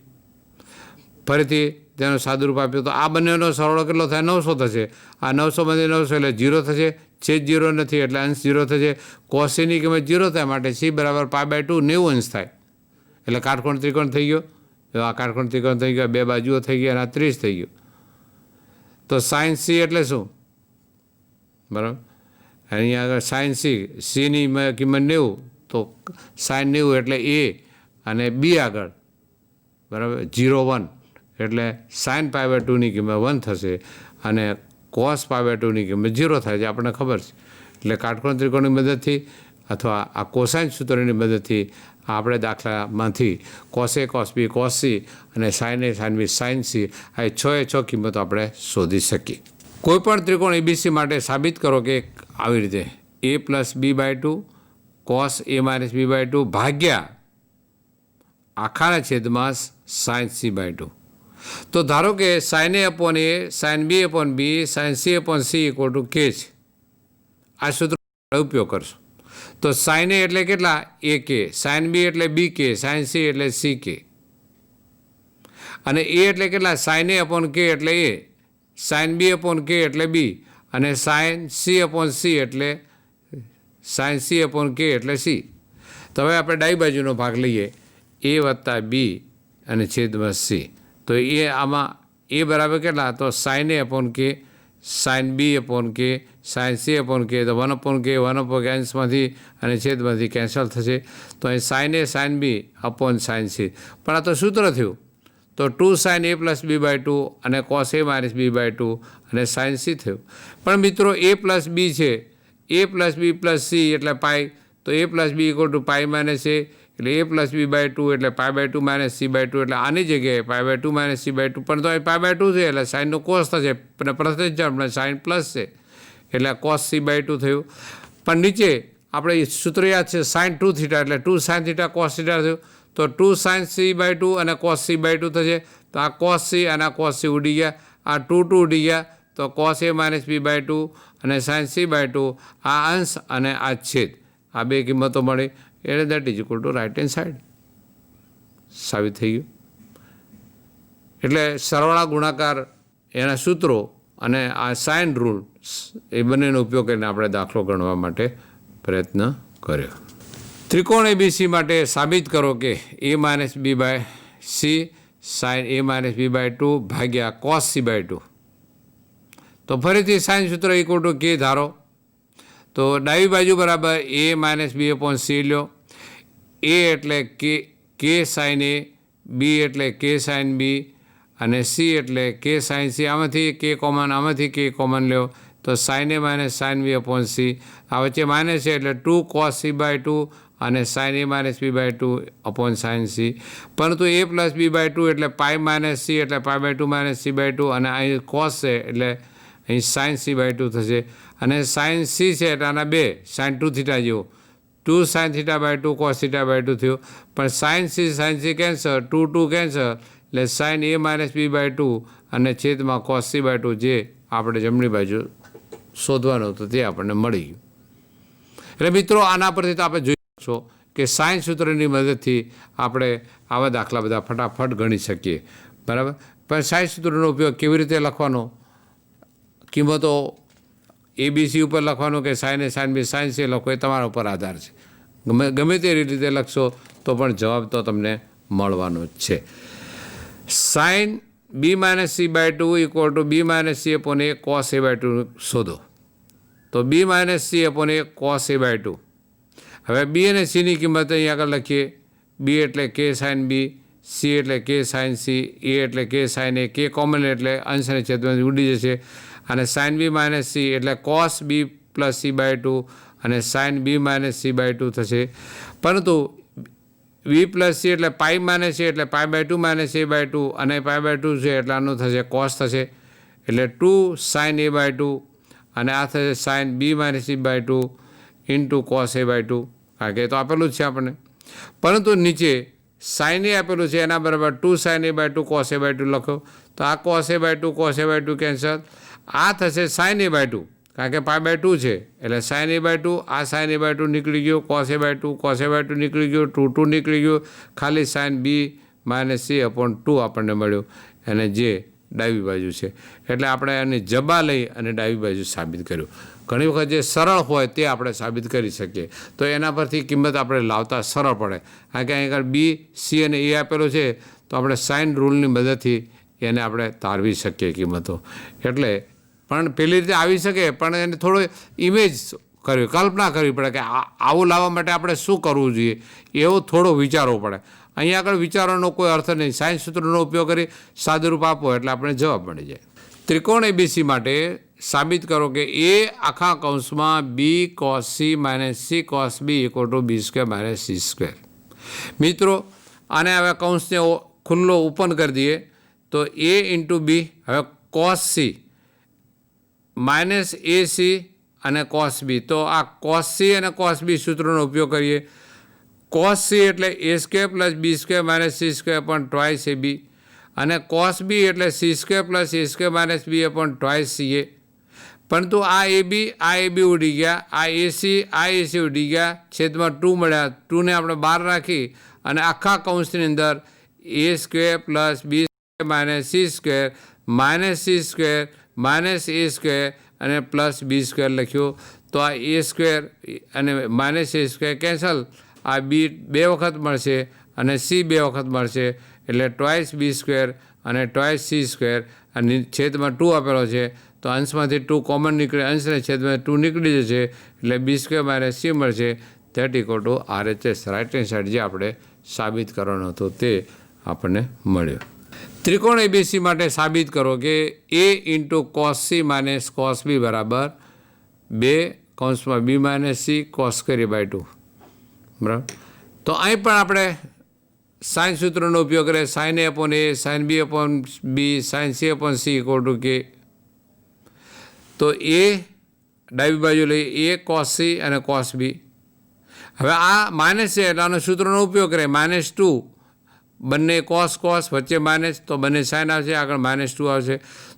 ફરીથી તેનો સાદુરૂપ આપ્યું તો આ બંનેનો સરવાળો કેટલો થાય? 900 થશે. આ 900માંથી 900 એટલે 0 થશે, છેદ 0 નથી એટલે અંશ 0 થશે. કોસ સીની કિંમત 0 થાય માટે સી બરાબર π/2 90 અંશ થાય, એટલે કાટકોણ ત્રિકોણ થઈ ગયો. આ કાટકોણ ત્રિકોણ થઈ ગયો, બે બાજુઓ થઈ ગયા અને આ 30 થઈ ગયું. તો સાઇન સી એટલે શું? બરાબર, અહીંયા આગળ સાઇન સીની કિંમત 90, તો સાઇન 90 એટલે એ અને બી આગળ બરાબર 0, 1 એટલે સાઇન π/2ની કિંમત 1 થશે અને કોસ π/2ની કિંમત 0 થાય છે, આપણને ખબર છે. એટલે કાટકોણ ત્રિકોણની મદદથી અથવા આ કોસાઇન સૂત્રની મદદથી આપણે દાખલામાંથી cos A, cos B, cos C અને sine A, sine B, sine C આ 6 કિંમતો આપણે શોધી શકીએ. કોઈપણ ત્રિકોણ એબીસી માટે સાબિત કરો કે આવી રીતે a plus b/2 cos a minus b/2 ભાગ્યા આખાના છેદમાં સાઇન c/2. તો ધારો કે sign a/a, sign b/b, sign c/c = k છે. આ સૂત્ર ઉપયોગ કરશો તો સાઇન એ એટલે કેટલા? ak, સાઇન બી એટલે bk, સાઇન સી એટલે ck અને એ એટલે કેટલા? સાઇન a/k એટલે a, સાઇન b/k એટલે b અને સાઇન c/c એટલે સાઇન c/k એટલે c. તો હવે આપણે ડાબી બાજુનો ભાગ લઈએ, a વત્તા b અને છેદમાં c. તો એ આમાં એ બરાબર કેટલા? તો sign a/k, sign b/k, sign c/k, તો 1/k અંશમાંથી અને છેદમાંથી કેન્સલ થશે. તો અહીં sine A, sine B upon sine C. પણ આ તો સૂત્ર થયું. તો 2 સાઇન a પ્લસ b/2 અને કોસ a માઇનસ b/2 અને સાઇન સી થયું. પણ મિત્રો a પ્લસ બી છે, a plus B plus C એટલે પાઈ, તો a plus B = pi minus A એટલે a પ્લસ b/2 એટલે π/2 માઇનસ c/2 એટલે આની જગ્યાએ π/2 માઇનસ c/2. પણ તો અહીં π/2 છે એટલે સાઇનનો કોસ થશે અને પ્રત્યય સાઇન પ્લસ છે એટલે કોસ c/2 થયું. પણ નીચે આપણે સૂત્ર યાદ છે સાઇન 2θ એટલે 2 સાઇન θ કોસ θ થયું. તો 2 સાઇન c/2 અને કોસ c/2 થશે. તો આ કોસ સી અને આ કોસ સી ઉડી ગયા, આ 2 ઉડી ગયા. તો કોસ a માઇનસ b/2 અને સાઇન c/2 આ અંશ અને આ છેદ આ બે કિંમતો મળી એટલે that is equal to right hand side. સાબિત થઈ ગયું. એટલે સરવાળા ગુણાકાર એના સૂત્રો અને આ સાઇન રૂલ એ બંનેનો ઉપયોગ કરીને આપણે દાખલો ગણવા માટે પ્રયત્ન કર્યો. ત્રિકોણ એબીસી માટે સાબિત કરો કે a minus b/c sine a minus b/2 ભાગ્યા કોસ c/2. તો ફરીથી સાઇન સૂત્ર = k ધારો. તો ડાબી બાજુ બરાબર a માઇનસ b/c લો. a એટલે k સાઇન a, b એટલે k સાઇન b અને c એટલે k સાઇન c. આમાંથી k કોમન, આમાંથી k કોમન લો તો sine a minus sign b/c. આ વચ્ચે માઇનસ છે એટલે 2 કોસ c/2 અને sine a minus b/2 upon sine c. પરંતુ a પ્લસ b/2 એટલે પાઈ માઇનસ c એટલે π/2 માઇનસ c/2 અને અહીં કોસ છે એટલે અહીં સાઇન c/2 થશે. અને સાઇન સી છે એટલે આના 2 સાઇન 2θ જેવું, 2 સાઇન θ/2 કોસ θ/2 થયું. પણ સાઇન સી કેન્સલ, 2 કેન્સલ એટલે સાઇન a માઇનસ b/2 અને છેદમાં કોસ c/2 જે આપણે જમણી બાજુ શોધવાનું હતું તે આપણને મળી ગયું. એટલે મિત્રો આના પરથી તો આપણે જોઈ શકશો કે સાઇન સૂત્રની મદદથી આપણે આવા દાખલા બધા ફટાફટ ગણી શકીએ. બરાબર. પણ સાઇન સૂત્રનો ઉપયોગ કેવી રીતે લખવાનો, કિંમતો એબીસી ઉપર લખવાનું કે sine A, sine B, sine C લખો એ તમારા ઉપર આધાર છે. ગમે તે રીતે લખશો તો પણ જવાબ તો તમને મળવાનો જ છે. Sine B minus C by two equal to B minus C upon A cos A by two શોધો. તો B minus C upon A cos A by two. હવે બી અને સીની કિંમત અહીં આગળ લખીએ. બી એટલે કે સાઇન બી, સી એટલે કે સાઇન સી, એ એટલે કે સાઇન એ, કે કોમન એટલે અંશ અને છેદમાં ઉડી જશે. અને સાઇન બી માઇનસ સી એટલે cos B plus C by two અને sine B minus C by two થશે. પરંતુ બી પ્લસ સી એટલે પાઈ માઇનસ સી એટલે pi by two minus A by two અને પાઈ બાય ટુ છે એટલે આનું થશે કોસ થશે. એટલે 2 સાઇન એ બાય ટુ અને આ થશે sine B minus C by two into cos A by two. કારણ કે તો આપેલું જ છે આપણને. પરંતુ નીચે સાઇન એ આપેલું છે એના બરાબર 2 sine A by two cos A by two લખો. તો આ cos A by two cos A by two cancel. આ થશે સાઇન એ બાય ટુ કારણ કે પાઈ બાય ટુ છે એટલે સાઇન એ બાય ટુ. આ સાઇન એ બાય ટુ નીકળી ગયો, cos A by two cos A by two નીકળી ગયો, 2 નીકળી ગયો. ખાલી sine B minus C upon 2 આપણને મળ્યું અને જે ડાબી બાજુ છે. એટલે આપણે એની જબા લઈ અને ડાબી બાજુ સાબિત કર્યું. ઘણી વખત જે સરળ હોય તે આપણે સાબિત કરી શકીએ તો એના પરથી કિંમત આપણે લાવતા સરળ પડે. કારણ કે અહીં આગળ બી સી અને એ આપેલો છે તો આપણે સાઇન રૂલની મદદથી એને આપણે તારવી શકીએ કિંમતો. એટલે પણ પેલી રીતે આવી શકે પણ એને થોડો ઇમેજ કરવી, કલ્પના કરવી પડે કે આવું લાવવા માટે આપણે શું કરવું જોઈએ એવું થોડો વિચારવું પડે. અહીંયા આગળ વિચારવાનો કોઈ અર્થ નહીં. સાઇન સૂત્રનો ઉપયોગ કરી સાદુરૂપ આપો એટલે આપણે જવાબ મળી જાય. ત્રિકોણ એબીસી માટે સાબિત કરો કે એ આખા કૌંસમાં B cos C minus C cos B equal to B square minus C square. મિત્રો આને હવે કૌંસને ખુલ્લો ઓપન કરી દઈએ તો એ ઇન્ટુ બી. હવે cos C minus A C અને કોસ બી. તો આ કોસ સી અને કોસ બી સૂત્રનો ઉપયોગ કરીએ. કોસ સી એટલે A square plus B square minus C square upon twice A B અને કોસ બી એટલે C square plus A square minus B upon twice C A. પરંતુ આ એ બી ઉડી ગયા, આ એસી ઉડી ગયા, છેદમાં 2 મળ્યા. 2ને આપણે બહાર રાખી અને આખા કૌંસની અંદર A square plus B square minus C square minus C square minus A square અને પ્લસ બી સ્ક્વેર લખ્યું. તો આ એ સ્ક્વેર અને માઇનસ એ સ્ક્વેર કેન્સલ. આ બી 2 વખત મળશે અને સી 2 વખત મળશે એટલે ટ્વાઇસ બી સ્ક્વેર અને ટ્વાઇસ સી સ્ક્વેર અને છેદમાં 2 આપેલો છે તો અંશમાંથી 2 કોમન નીકળે, અંશને છેદમાં 2 નીકળી જશે એટલે બી સ્ક્વેર માઇનસ સી મળશે. That equal to RHS right hand side જે આપણે સાબિત કરવાનો હતો તે આપણને મળ્યો. ત્રિકોણ એબીસી માટે સાબિત કરો કે A into cos C minus cos B બરાબર 2 કૌંસમાં B minus C cos square by 2. બરાબર. તો અહીં પણ આપણે સાઇન સૂત્રનો ઉપયોગ કરીએ. Sine A upon A, sine B upon B, sine C upon C equal to K. તો એ ડાબી બાજુ લઈ એ કોસ સી અને કોસ બી. હવે આ માઇનસ છે એટલે આનો સૂત્રનો ઉપયોગ કરીએ. -2 બંને કોસ વચ્ચે માઇનસ તો બંને સાઇન આવશે, આગળ -2 આવશે.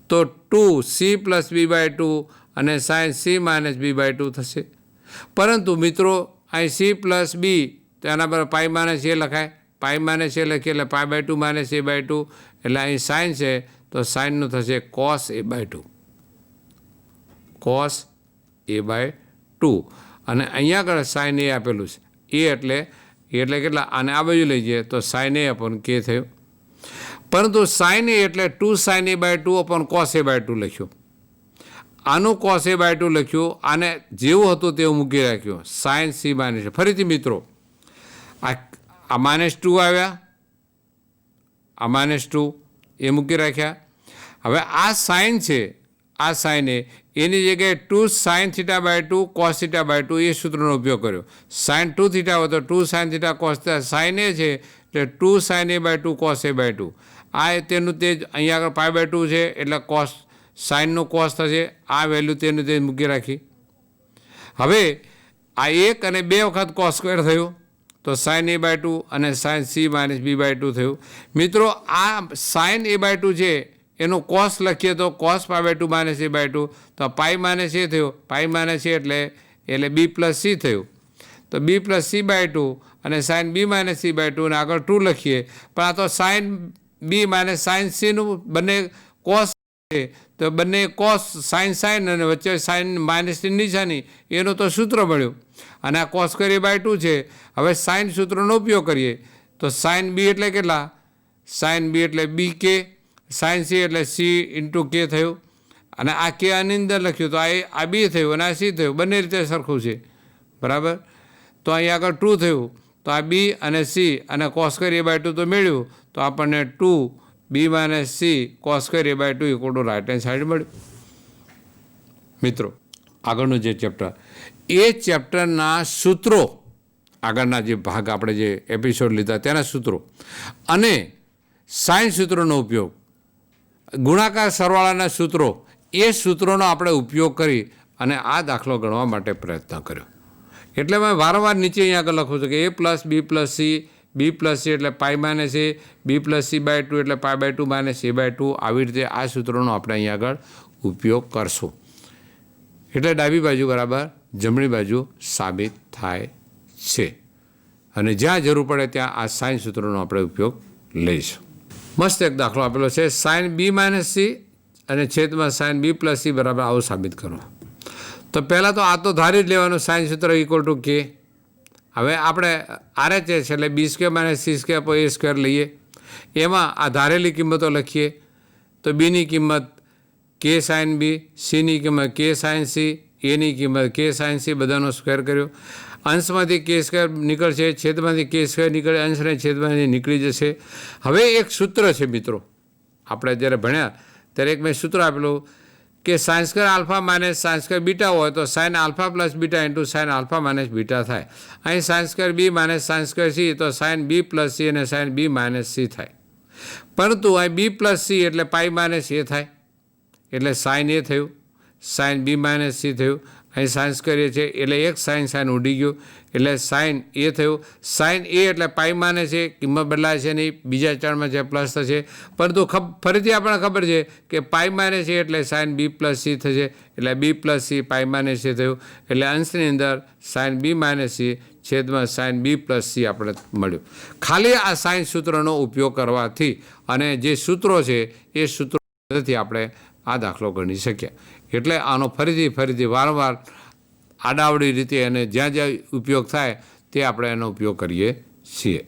તો 2 સી પ્લસ બી બાય 2 અને sine C minus B by 2 થશે. પરંતુ મિત્રો અહીં સી પ્લસ બી તો એના પર પાઈ માઇનસ એ લખાય. પાઈ માઇનસ એ લખીએ એટલે pi by 2 minus A by 2 એટલે અહીં સાઇન છે તો સાઇનનું થશે cos A by 2. Cos A by 2 અને અહીંયા આગળ સાઇન એ આપેલું છે. એ એટલે કેટલા આને આ બાજુ લઈ જઈએ તો સાઇન એ અપોન કે થયું. પરંતુ સાઇન એ એટલે 2 sine A by 2 upon cos A by 2 લખ્યું. આનું કોસ એ બાય 2 લખ્યું. આને જેવું હતું તેવું મૂકી રાખ્યું. Sign C minus. ફરીથી મિત્રો આ -2 આવ્યા, આ -2 એ મૂકી રાખ્યા. હવે આ સાઇન છે, આ સાઇન એની જગ્યાએ 2 sine theta by 2 cos theta by 2 એ સૂત્રનો ઉપયોગ કર્યો. સાઇન 2 થીટા હોય તો 2 sine theta cos theta. Sine A છે એટલે 2 sine A by 2 cos A by 2. આ તેનું તે જ અહીંયા આગળ પાઈ બાય 2 છે એટલે કોસ સાઇનનું કોસ થશે. આ વેલ્યુ તેનું તે મૂકી રાખી. હવે આ 1 અને 2 વખત કોસ સ્ક્વેર થયું તો સાઇન એ બાય 2 અને sine C minus B by 2 થયું. મિત્રો આ સાઇન એ બાય 2 છે એનો કોસ લખીએ તો cos pi by 2 minus A by 2 તો પાઈ માઇનસ એ થયું. પાઈ માઇનસ એ એટલે બી પ્લસ સી થયું. તો બી પ્લસ સી બાય 2 અને sine B minus C by 2 અને આગળ 2 લખીએ. પણ આ તો સાઇન બી માઇનસ સાઇન સીનું બંને કોસ છે તો બંને કોસ સાઇન અને વચ્ચે સાઇન માઇનસની નિશાની એનું તો સૂત્ર મળ્યું અને આ કોસ સ્ક્વેર એ બાય 2 છે. હવે સાઇન સૂત્રનો ઉપયોગ કરીએ તો સાઇન બી એટલે કેટલા? સાઇન બી એટલે બી કે, સાઇન સી એટલે સી ઇન્ટુ કે થયું, અને આ કે આની અંદર લખ્યું તો આ બી થયું અને આ સી થયું, બંને રીતે સરખું છે, બરાબર. તો અહીંયા આગળ 2 થયું, તો આ બી અને સી અને કોસ સ્ક્વેર એ બાય 2 તો મેળવ્યું, તો આપણને 2b minus C cos square A by 2 equal to right hand side મળ્યું. મિત્રો, આગળનું જે ચેપ્ટર, એ ચેપ્ટરના સૂત્રો, આગળના જે ભાગ આપણે જે એપિસોડ લીધા તેના સૂત્રો અને સાઇન સૂત્રોનો ઉપયોગ, ગુણાકાર સરવાળાના સૂત્રો, એ સૂત્રોનો આપણે ઉપયોગ કરી અને આ દાખલો ગણવા માટે પ્રયત્ન કર્યો. એટલે મેં વારંવાર નીચે અહીંયા આગળ લખું છું કે a plus B plus C, B plus C એટલે pi minus A, B plus C by 2 એટલે pi by 2 minus A by 2, આવી રીતે આ સૂત્રોનો આપણે અહીંયા આગળ ઉપયોગ કરશું. એટલે ડાબી બાજુ બરાબર જમણી બાજુ સાબિત થાય છે, અને જ્યાં જરૂર પડે ત્યાં આ સાઇન સૂત્રોનો આપણે ઉપયોગ લઈશું. મસ્ત એક દાખલો આપેલો છે, સાઇન બી માઇનસ સી અને છેદમાં સાઇન બી પ્લસ સી બરાબર આવું સાબિત કરો. તો પહેલાં તો આ તો ધારી જ લેવાનું, સાઇન સૂત્ર ઇક્વલ ટુ કે. હવે આપણે RHS એટલે B square minus C square પર એ સ્ક્વેર લઈએ, એમાં આ ધારેલી કિંમતો લખીએ. તો બીની કિંમત કે સાઇન બી, સીની કિંમત કે સાઇન સી, એની કિંમત કે સાઇન સી, બધાનો સ્ક્વેર કર્યો. અંશમાંથી કે સ્ક્વેર નીકળશે, છેદમાંથી કે સ્ક્વેર નીકળે, અંશને છેદમાંથી નીકળી જશે. હવે એક સૂત્ર છે મિત્રો, આપણે જ્યારે ભણ્યા ત્યારે એક મેં સૂત્ર આપેલું કે sine square alpha minus sine square beta હોય તો sine alpha plus beta into sine alpha minus beta થાય. અહીં સાઇન સ્ક્વેર બી માઇનસ સાઇન સ્ક્વેર સી તો સાઇન બી પ્લસ સી અને સાઇન બી માઇનસ સી થાય. પરંતુ અહીં બી પ્લસ સી એટલે પાઈ માઇનસ એ થાય, એટલે સાઇન એ થયું, સાઇન બી માઇનસ સી થયું. અહીં સાઇન સ્ક્વેર એ છે એટલે એક સાઇન ઉડી ગયું, એટલે સાઇન એ થયું. સાઇન એ એટલે પાઈ માઇનસ એ, કિંમત બદલાય છે નહીં, બીજા ચરણમાં જે પ્લસ થશે. પરંતુ ફરીથી આપણને ખબર છે કે પાઈ માઇનસ એ એટલે સાઇન બી પ્લસ સી થશે, એટલે બી પ્લસ સી પાઈ માઇનસ એ થયું. એટલે અંશની અંદર સાઇન બી માઇનસ સી છેદમાં સાઇન બી પ્લસ સી આપણે મળ્યું. ખાલી આ સાઇન સૂત્રનો ઉપયોગ કરવાથી અને જે સૂત્રો છે એ સૂત્રોથી આપણે આ દાખલો ગણી શક્યા. એટલે આનો ફરીથી વારંવાર આડાવડી રીતે અને જ્યાં જ્યાં ઉપયોગ થાય તે આપણે એનો ઉપયોગ કરીએ છીએ.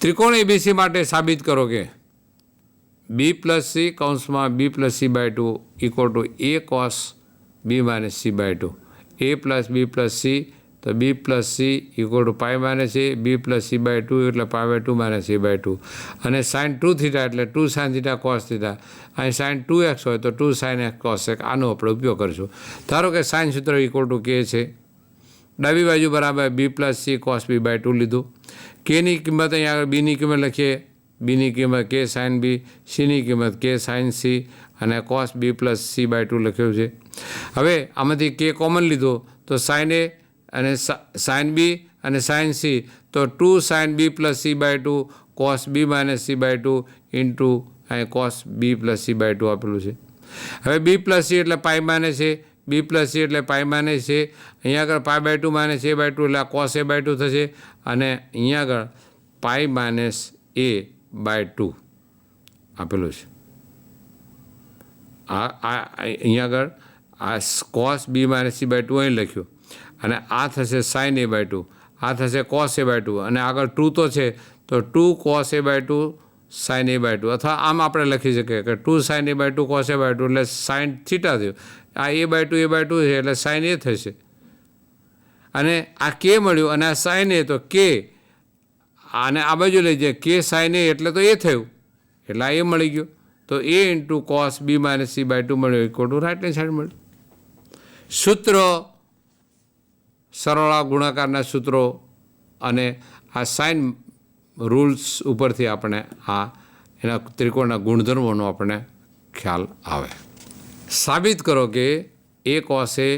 ત્રિકોણ ABC માટે સાબિત કરો કે બી પ્લસ સી કૌંસમાં B plus C by 2 equal to A cos B minus C by 2, A plus B plus C તો બી plus C equal to pi minus A, B plus C by 2 એટલે pi by 2 minus A by 2, અને sine 2 theta એટલે 2 sine theta cos theta. અહીં sine 2x હોય તો 2 sign x cos x, આનો આપણે ઉપયોગ કરીશું. ધારો કે સાઇન સૂત્ર ઇક્વલ ટુ કે છે, ડાબી બાજુ બરાબર B plus C cos B by 2 લીધું. કેની કિંમત અહીંયા આગળ બીની કિંમત લખીએ, બીની કિંમત કે સાઇન બી, સીની કિંમત કે સાઇન સી અને cos B plus C by 2 લખ્યું છે. હવે આમાંથી કે કોમન લીધો તો સાઇન એ અને સાઇન બી અને સાઇન સી, તો 2 sine B plus C by 2 cos B minus C by 2 into અહીં cos B plus C by 2 આપેલું છે. હવે બી પ્લસ સી એટલે pi minus A, B plus C એટલે પાઈ માઇનસ એ, અહીંયા આગળ pi by 2 minus A by 2 એટલે cos A by 2 થશે, અને અહીંયા આગળ પાઈ માઇનસ એ બાય 2 આપેલું છે. અહીંયા આગળ આ cos B minus C by 2 અહીં લખ્યું, અને આ થશે સાઇન એ બાય 2, આ થશે કોસ એ બાય 2, અને આગળ 2 તો છે તો 2 cos A by 2 sine A by 2, અથવા આમ આપણે લખી શકીએ કે 2 sine A by 2 cos A by 2 એટલે સાઇન થીટા થયું. આ એ બાય 2 છે એટલે સાઇન એ થશે, અને આ કે મળ્યું અને આ સાઇન એ તો કે, અને આ બાજુ લઈ જાય કે સાઇન એ એટલે તો એ થયું, એટલે આ એ મળી ગયું. તો A into cos B minus C by 2 મળ્યું equal to right hand side મળ્યું. સૂત્ર, સરવાળા ગુણાકારના સૂત્રો અને આ સાઇન રૂલ્સ ઉપરથી આપણે આ એના ત્રિકોણના ગુણધર્મોનો આપણને ખ્યાલ આવે. સાબિત કરો કે A cos A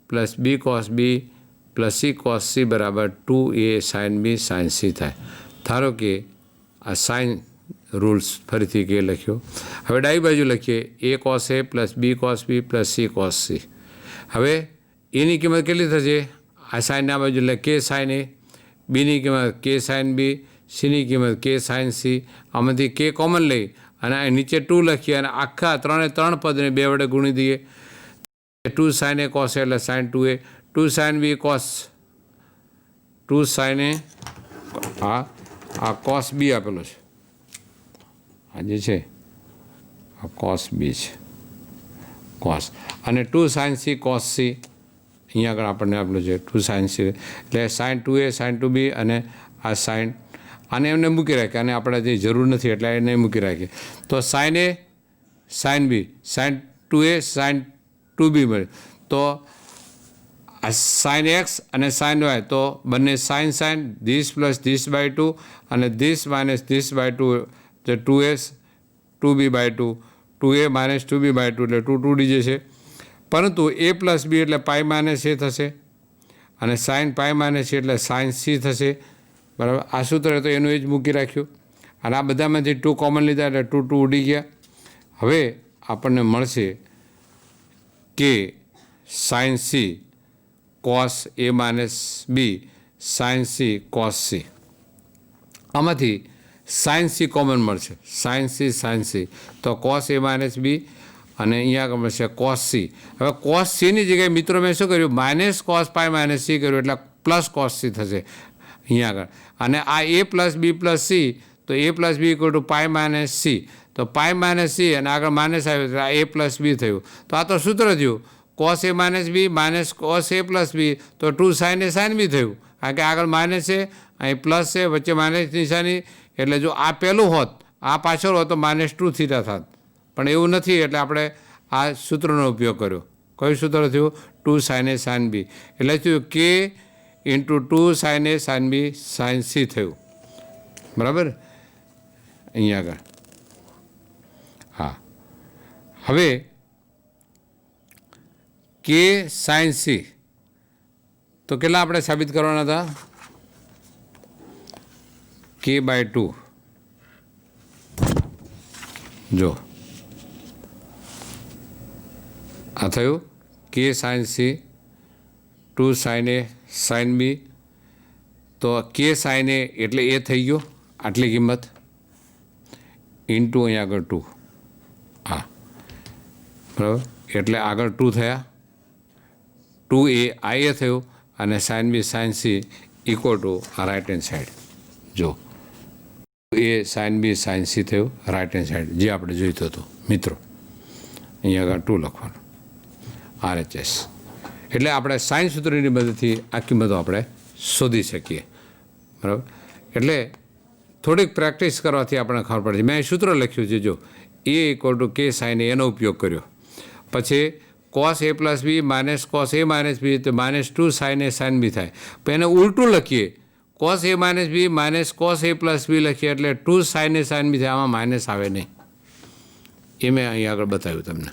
plus B cos B plus C cos C બરાબર 2a sign B sine C થાય. ધારો કે આ સાઇન રૂલ્સ ફરીથી કે લખ્યો. હવે ડાબી બાજુ લખીએ A cos A plus B cos B plus C cos C. હવે એની કિંમત કેટલી થશે? આ સાઇનના બાજુ એટલે કે સાઇન એ, બીની કિંમત કે સાઇન બી, સીની કિંમત કે સાઇન સી. આમાંથી કે કોમન લઈ અને અહીં નીચે 2 લખીએ અને આખા 3 પદને 2 વડે ગુણી દઈએ. 2 સાઇન એ કોસ એ એટલે sine 2a, 2 sine B cos, 2 sine A આ કોસ બી આપેલો છે, આ જે છે આ કોસ બી છે કોસ અને 2 સાઇન સી કોસ સી અહીંયા આગળ આપણને આપેલું છે 2 સાઇન સી એટલે સાઇન 2a સાઇન 2b અને આ સાઇન આને એમને મૂકી રાખીએ અને આપણે જે જરૂર નથી એટલે એને મૂકી રાખીએ તો sine A sine B sine 2a sine 2b મળે તો આ સાઇન એક્સ અને સાઇન વાય તો બંને sine sine this plus this by 2 અને ધીસ માઇનસ ધીસ બાય 2 જે 2s 2b by 2 2a minus 2b by 2 એટલે 2 2d જશે પરંતુ a પ્લસ બી એટલે પાઈ માઇનસ એ થશે અને સાઇન પાઈ માઇનસ એ એટલે સાઇન સી થશે બરાબર આ સૂત્ર તો એનું એ જ મૂકી રાખ્યું અને આ બધામાંથી 2 કોમન લીધા એટલે 2 2 ઉડી ગયા હવે આપણને મળશે કે sine C cos A minus B sine C cos C આમાંથી સાઇન સી કોમન મળશે સાઇન સી તો કોસ એ માઇનસ બી અને અહીંયા આગળ મળશે કોસ સી હવે કોસ સીની જગ્યાએ મિત્રો મેં શું કર્યું માઇનસ કોસ પાઈ માઇનસ સી કર્યું એટલે પ્લસ કોસ સી થશે અહીંયા આગળ અને આ A plus B plus C તો A plus B equal to pi minus C તો પાઈ માઇનસ સી અને આગળ માઇનસ આવ્યું એટલે આ એ પ્લસ બી થયું તો આ તો સૂત્ર થયું cos A minus B minus cos A plus B તો 2 સાઇન એ સાઇન બી થયું કારણ કે આગળ માઇનસ છે અહીં પ્લસ છે વચ્ચે માઇનસ નિશાની એટલે જો આ પહેલું હોત આ પાછળ હોત તો -2 થીટા થાત પણ એવું નથી એટલે આપણે આ સૂત્રનો ઉપયોગ કર્યો કયું સૂત્ર થયું 2 સાઇન એ સાઇન બી એટલે થયું કે into 2 sine A sine B sine C થયું બરાબર અહીંયા આગળ હા હવે કે સાઇન સી તો કેટલા આપણે સાબિત કરવાના હતા કે બાય 2 જો આ થયું કે sine C 2 sine A sine B તો કે સાઇન એ એટલે એ થઈ ગયો આટલી કિંમત ઇન્ટુ અહીંયા આગળ 2 હા બરાબર એટલે આગળ 2 થયા 2 એ આ એ થયું અને sine B sine C equal to આ રાઇટ હેન્ડ સાઈડ જો એ સાઇન બી સાઇન સી થયું રાઇટ હેન્ડ સાઈડ જે આપણે જોઈતું હતું મિત્રો અહીંયા આગળ 2 લખવાનું RHS એટલે આપણે સાઇન સૂત્રની મદદથી આ કિંમતો આપણે શોધી શકીએ બરાબર એટલે થોડીક પ્રેક્ટિસ કરવાથી આપણને ખબર પડે છે મેં સૂત્ર લખ્યું છે જો એ ઇક્વલ ટુ કે સાઇન એનો ઉપયોગ કર્યો પછી cos A plus B minus cos A minus B તો -2 સાઇન એ સાઇન બી થાય પણ એને ઉલટું લખીએ cos A minus B minus cos A plus B લખીએ એટલે 2 સાઇન એ સાઇન બી થાય આમાં માઇનસ આવે નહીં એ મેં અહીં આગળ બતાવ્યું તમને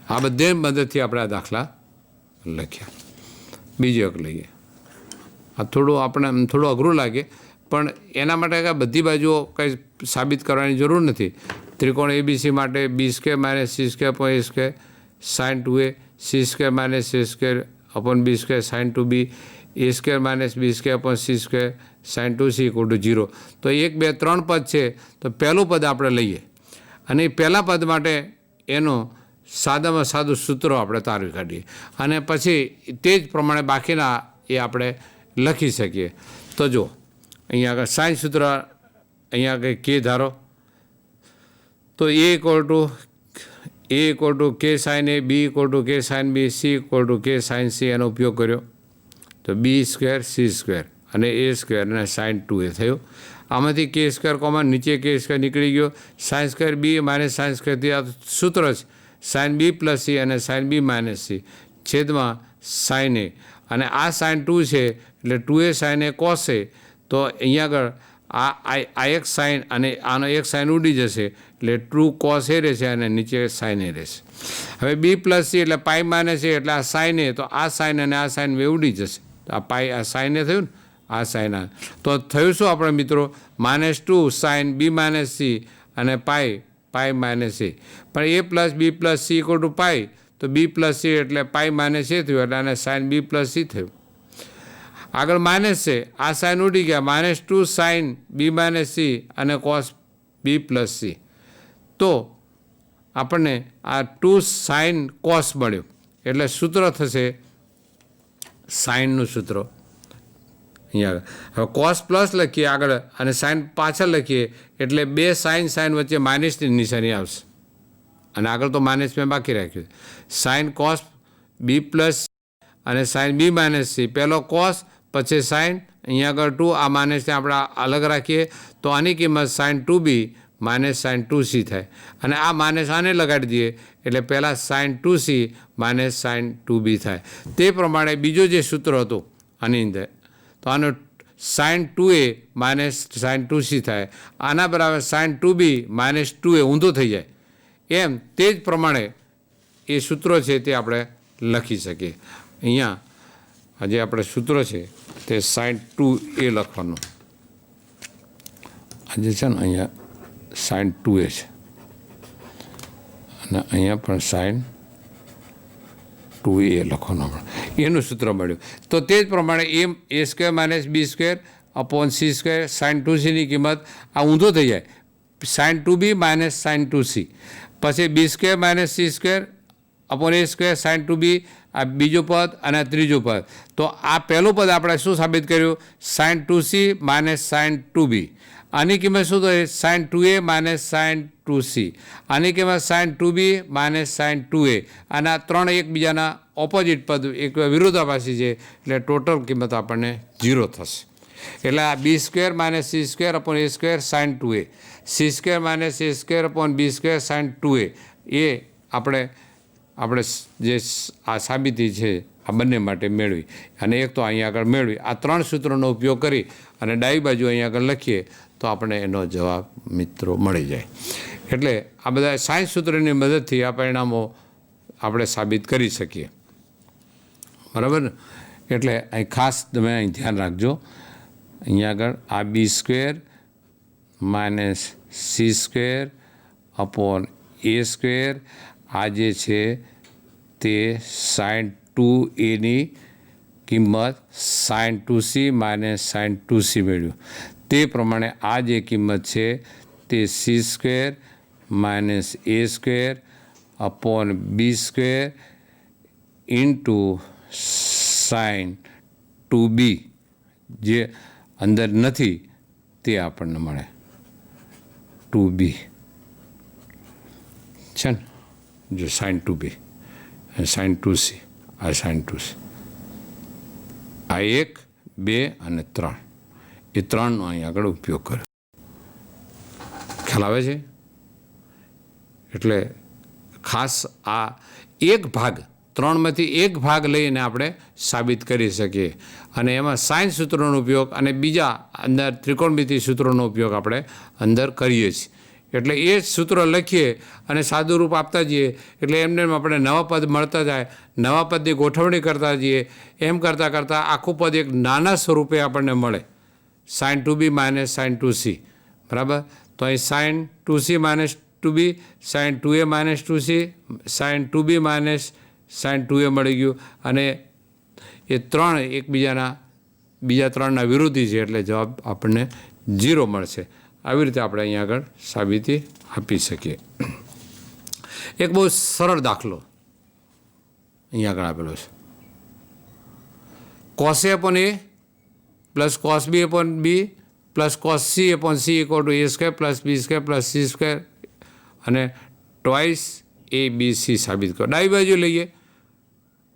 આ બધે મદદથી આપણે આ દાખલા લખ્યા બીજો એક લઈએ આ થોડું આપણે થોડું અઘરું લાગે પણ એના માટે કાંઈ બધી બાજુઓ કંઈ સાબિત કરવાની જરૂર નથી ત્રિકોણ એબીસી માટે b² - c² + a² sine 2a c² - c² upon b² sine 2b a² - b² upon c² sine 2c = 0 તો 1 2 3 પદ છે તો પહેલું પદ આપણે લઈએ અને એ પહેલાં પદ માટે એનો સાદામાં સાદું સૂત્રો આપણે તારવી કાઢીએ અને પછી તે જ પ્રમાણે બાકીના એ આપણે લખી શકીએ તો જો અહીંયા આગળ સાઇન સૂત્ર અહીંયા આગળ કે ધારો તો એ ઇક્વલ ટુ કે sine A b equal to કે sine B c equal to કે સાઇન સી એનો ઉપયોગ કર્યો તો b² c² અને a² અને સાઇન 2a થયું આમાંથી k² કોમન નીચે k² નીકળી ગયો સાઇન² બી માઇનસ સાઇન² આ સૂત્ર છે સાઇન બી પ્લસ સી અને સાઇન બી માઇનસ સી છેદમાં સાઇન એ અને આ સાઇન 2 છે એટલે 2a sign A cos A તો અહીંયા આગળ આ એક સાઇન અને આનો એક સાઇન ઉડી જશે એટલે 2 કોસ એ રહેશે અને નીચે સાઇન એ રહેશે હવે બી પ્લસ સી એટલે પાઈ માઇનસ એ એટલે આ સાઇન એ તો આ સાઇન અને આ સાઇન બે ઉડી જશે આ પાઈ આ સાઇન એ થયું ને આ સાઇન આ તો થયું શું આપણે મિત્રો -2 સાઇન બી માઇનસ સી અને પાઈ માઇનસ એ પણ a plus B plus C equal to pi તો બી પ્લસ સી એટલે પાઈ માઇનસ એ થયું એટલે આને સાઇન બી પ્લસ સી થયું આગળ માઇનસ છે આ સાઇન ઉડી ગયા -2 સાઇન બી માઇનસ સી અને કોસ બી પ્લસ સી તો આપણને આ 2 સાઇન કોસ મળ્યું એટલે સૂત્ર થશે સાઇનનું સૂત્ર અહીંયા હવે કોસ પ્લસ લખીએ આગળ અને સાઇન પાછળ લખીએ એટલે બે સાઇન વચ્ચે માઇનસની નિશાની આવશે અને આગળ તો માઇનસ મેં બાકી રાખ્યું. સાઇન કોસ બી પ્લસ અને સાઇન બી માઇનસ સી, પહેલો કોસ પછી સાઇન, અહીંયા આગળ 2, આ માઇનસને આપણે અલગ રાખીએ તો આની કિંમત sign 2b minus sine 2c થાય અને આ માઇનસ આને લગાડી દઈએ એટલે પહેલાં sign 2c minus sine 2b થાય. તે પ્રમાણે બીજો જે સૂત્ર હતું આની અંદર તો આનો sign 2a minus sine 2c થાય, આના બરાબર સાઇન 2b માઇનસ 2a ઊંધો થઈ જાય. એમ તે જ પ્રમાણે એ સૂત્રો છે તે આપણે લખી શકીએ. અહીંયા જે આપણે સૂત્ર છે તે સાઇન 2a લખવાનું, આજે છે ને અહીંયા સાઇન 2a છે અને અહીંયા પણ સાઇન 2a લખવાનું આપણે એનું સૂત્ર મળ્યું. તો તે જ પ્રમાણે a square minus b square upon c square sine 2cની કિંમત આ ઊંધો થઈ જાય, sign 2b minus sine 2c, પછી b square minus C square upon a square sine 2b, આ બીજું પદ અને આ ત્રીજું પદ. તો આ પહેલું પદ આપણે શું સાબિત કર્યું? Sine 2c minus sine 2b. આની કિંમત શું થઈ? Sine 2a minus sine 2c. આની કિંમત sign 2b minus sine 2a. અને આ ત્રણ એકબીજાના ઓપોઝિટ પદ એક વિરોધાભાસી છે એટલે ટોટલ કિંમત આપણને 0 થશે. એટલે આ b square minus C square upon a square sine 2a, c square minus A square upon b square sine 2a, એ આપણે જે આ સાબિતી છે આ બંને માટે મેળવી અને એક તો અહીંયા આગળ મેળવી. આ ત્રણ સૂત્રોનો ઉપયોગ કરી અને ડાબી બાજુ અહીંયા આગળ લખીએ તો આપણે એનો જવાબ મિત્રો મળી જાય. એટલે આ બધા સાયન્સ સૂત્રોની મદદથી આ પરિણામો આપણે સાબિત કરી શકીએ. બરાબર ને? એટલે અહીં ખાસ તમે અહીં ધ્યાન રાખજો. અહીંયા આગળ આ b square minus C square upon a square, આ જે છે તે સાઇન 2aની કિંમત sign 2c minus sine 2c મેળવ્યું. તે પ્રમાણે આ જે કિંમત છે તે સી સ્ક્વેર માઇનસ એ square upon b square into sign 2b જે અંદર નથી તે આપણને મળે 2b છે ને, જો સાઇન 2b સાઇન 2c, આ સાઇન 2c, આ 1 2 અને 3 એ ત્રણનો અહીં આગળ ઉપયોગ કર્યો. ખ્યાલ આવે છે? એટલે ખાસ આ એક ભાગ, ત્રણમાંથી એક ભાગ લઈને આપણે સાબિત કરી શકીએ અને એમાં સાઇન સૂત્રોનો ઉપયોગ અને બીજા અંદર ત્રિકોણમિતિ સૂત્રોનો ઉપયોગ આપણે અંદર કરીએ છીએ. એટલે એ જ સૂત્રો લખીએ અને સાદું રૂપ આપતા જઈએ એટલે એમને આપણે નવા પદ મળતા જાય, નવા પદની ગોઠવણી કરતા જઈએ. એમ કરતાં કરતાં આખું પદ એક નાના સ્વરૂપે આપણને મળે, sign 2b minus sine 2c. બરાબર? તો અહીં sine 2c minus 2b, sine 2a minus 2c, sine 2b minus sine 2a મળી ગયું અને એ ત્રણ એકબીજાના બીજા ત્રણના વિરોધી છે એટલે જવાબ આપણને 0 મળશે. આવી રીતે આપણે અહીંયા આગળ સાબિતી આપી શકીએ. એક બહુ સરળ દાખલો અહીંયા આગળ આપેલો છે. Cos a upon a plus cos b upon b plus cos c upon C equal to a square plus B square plus C square અને ટ્વાઇસ એ બી સી સાબિત કરો. ડાબી બાજુ લઈએ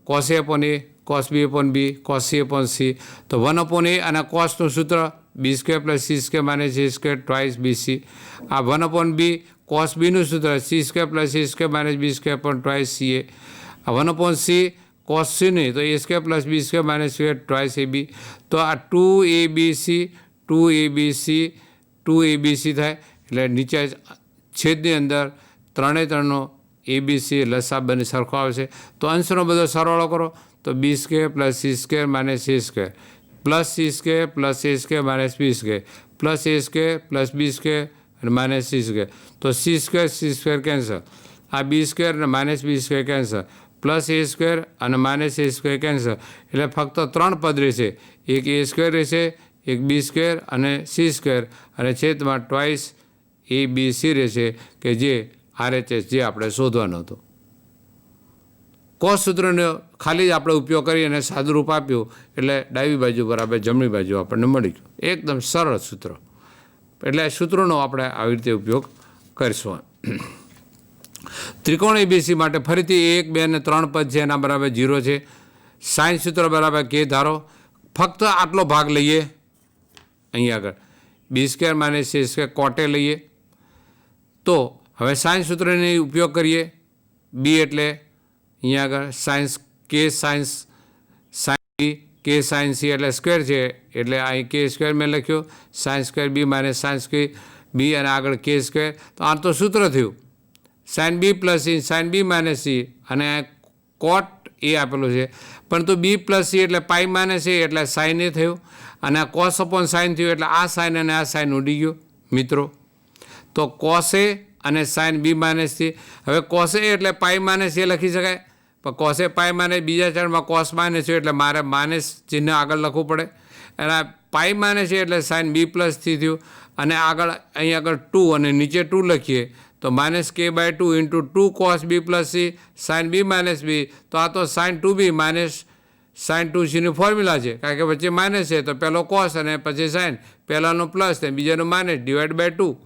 cos a upon A, cos b upon b, cos c upon c. તો 1 upon a અને કોસનું સૂત્ર b square plus C square minus એ સ્ક્વેર ટ્વાઇસ બી સી. આ 1 અપોન બી કોસ બીનું સૂત્ર c square plus C square minus b square upon twice C a. આ 1 upon c cos c નહીં તો a square plus B square minus square twice A b. તો આ 2abc 2abc થાય એટલે નીચે છેદની અંદર ત્રણનો એબીસી લસા બંને સરખો આવશે. તો અંશનો બધો સરવાળો કરો તો b square plus C square minus C square plus C square plus એ square minus b square plus એ સ્ક્વેર પ્લસ બી સ્ક્વેર અને માઇનસ સી સ્ક્વેર. તો સી સ્ક્વેર કેન્સલ, આ બી સ્ક્વેર અને minus b square cancel, plus એ square અને minus એ square cancel. એટલે ફક્ત 3 પદ રહેશે, એક એ સ્ક્વેર રહેશે, એક બી સ્ક્વેર અને સી સ્ક્વેર અને છેદમાં ટ્વાઇસ એ બી સી રહેશે કે જે RHS જે આપણે શોધવાનો હતો. કોસ સૂત્રનો ખાલી જ આપણે ઉપયોગ કરી અને સાદુરૂપ આપ્યું એટલે ડાબી બાજુ બરાબર જમણી બાજુ આપણને મળી ગયું. એકદમ સરળ સૂત્ર. એટલે સૂત્રોનો આપણે આવી રીતે ઉપયોગ કરીશું. ત્રિકોણ એબીસી માટે ફરીથી 1, 2 અને 3 પદ છે એના બરાબર 0 છે. સાઇન સૂત્ર બરાબર કે ધારો ફક્ત આટલો ભાગ લઈએ અહીંયા આગળ B² - C² કોટે લઈએ તો હવે સાઇન સૂત્રનો ઉપયોગ કરીએ. બી એટલે અહીંયા આગળ સાઇન્સ કે સાઇન્સ સાઇન બી કે સાઇન સી એટલે સ્ક્વેર છે એટલે અહીં K² મેં લખ્યો sin² B - sin² B અને આગળ K². તો આ તો સૂત્ર થયું sin B + C sin B - C અને કોટ એ આપેલું છે પરંતુ B + C એટલે પાઈ - A એટલે સાઇન એ થયું અને આ કોસ અપોન સાઇન થયું એટલે આ સાઇન અને આ સાઇન ઉડી ગયો મિત્રો. તો કોસ એ અને સાઇન B - C. હવે કોસ એ એટલે પાઈ - A લખી શકાય પણ કોસ એ પાઈ - બીજા ચરણમાં કોસ - એટલે મારે માઇનસ ચિહ્ન આગળ લખવું પડે અને પાઈ - A એટલે સાઇન B + C થયું અને આગળ અહીં આગળ 2 અને નીચે 2 લખીએ તો -K/2 × 2 cos B + C sin B - B. તો આ તો sin 2B - sin 2Cનું ફોર્મ્યુલા છે કારણ કે વચ્ચે માઇનસ છે તો પહેલો કોસ અને પછી સાઇન પહેલાંનો પ્લસ ને બીજાનો -/2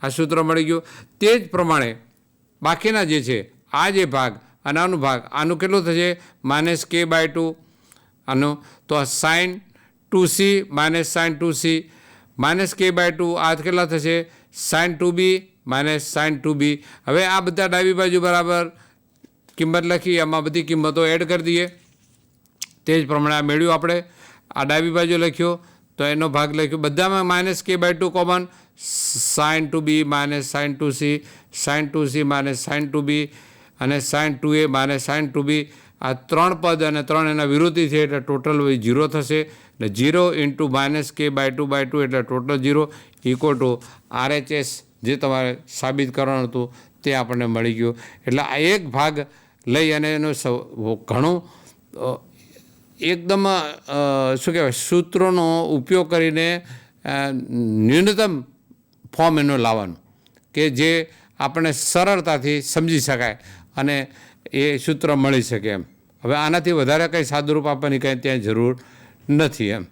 આ સૂત્ર મળી ગયું. તે જ પ્રમાણે બાકીના જે છે આ જે ભાગ અને આનું ભાગ આનું કેટલું થશે -K/2 આનું તો sin 2C - sin 2C -K/2 આ કેટલા થશે sin 2B - sin 2B. હવે આ બધા ડાબી બાજુ બરાબર કિંમત લખી એમાં બધી કિંમતો એડ કરી દઈએ. તે જ પ્રમાણે આ મેળવ્યું આપણે આ ડાબી બાજુ લખ્યો તો એનો ભાગ લખ્યો બધામાં -K/2 common sin 2B - sin 2C sin 2C - sin 2B અને sin 2A - sin 2B. આ 3 પદ અને 3 એના વિરોધી છે એટલે ટોટલ 0 થશે એટલે 0 × -K/2/2 એટલે ટોટલ 0 = RHS જે તમારે સાબિત કરવાનું હતું તે આપણને મળી ગયું. એટલે આ એક ભાગ લઈ અને એનો ઘણું એકદમ શું કહેવાય સૂત્રોનો ઉપયોગ કરીને ન્યૂનતમ ફોર્મ એનું લાવવાનું કે જે આપણને સરળતાથી સમજી શકાય અને એ સૂત્ર મળી શકે એમ. હવે આનાથી વધારે કંઈ સાદુરૂપ આપવાની કંઈ ત્યાં જરૂર નથી એમ.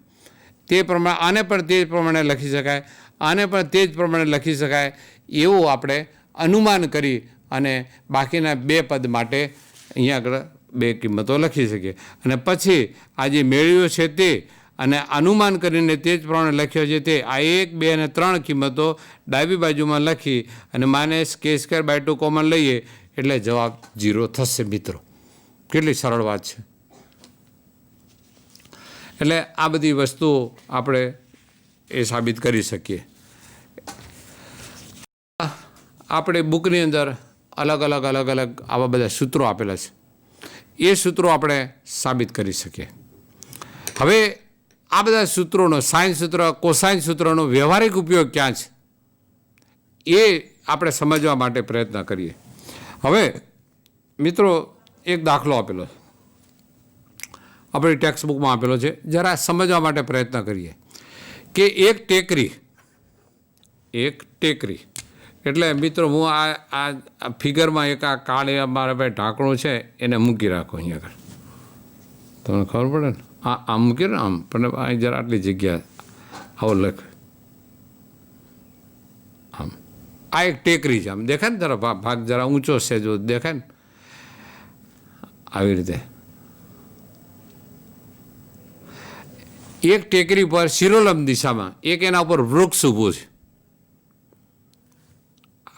તે પ્રમાણે આને પણ તે જ પ્રમાણે લખી શકાય આને પણ તે જ પ્રમાણે લખી શકાય એવું આપણે અનુમાન કરી અને બાકીના 2 પદ માટે અહીંયા આગળ 2 કિંમતો લખી શકીએ અને પછી આ જે મેળવ્યો છે તે અને અનુમાન કરીને તે જ પ્રમાણે લખ્યો છે તે આ 1, 2 અને 3 કિંમતો ડાબી બાજુમાં લખી અને -K²/2 કોમન લઈએ એટલે જવાબ 0 થશે મિત્રો. કેટલી સરળ વાત છે. એટલે આ બધી વસ્તુઓ આપણે એ સાબિત કરી શકીએ. આપણે બુકની અંદર અલગ અલગ આવા બધા સૂત્રો આપેલા છે એ સૂત્રો આપણે સાબિત કરી શકીએ. હવે આ બધા સૂત્રોનો સાઇન સૂત્ર કોસાઇન સૂત્રનો વ્યવહારિક ઉપયોગ ક્યાં છે એ આપણે સમજવા માટે પ્રયત્ન કરીએ. હવે મિત્રો એક દાખલો આપેલો છે આપણી ટેક્સ્ટ બુકમાં આપેલો છે જરા સમજવા માટે પ્રયત્ન કરીએ કે એક ટેકરી એટલે મિત્રો હું આ ફિગરમાં એક આ કાળે મારા ભાઈ ઢાંકણું છે એને મૂકી રાખો અહીંયા આગળ તમને ખબર પડે ને આમ મૂકી ને આમ પણ અહીં જરા આટલી જગ્યા આવો લખ આમ આ એક ટેકરી છે આમ દેખાય ને જરા ભાગ જરા ઊંચો છે જો દેખાય ને આવી રીતે એક ટેકરી પર શિરોલંબ દિશામાં એક એના ઉપર વૃક્ષ ઊભું છે.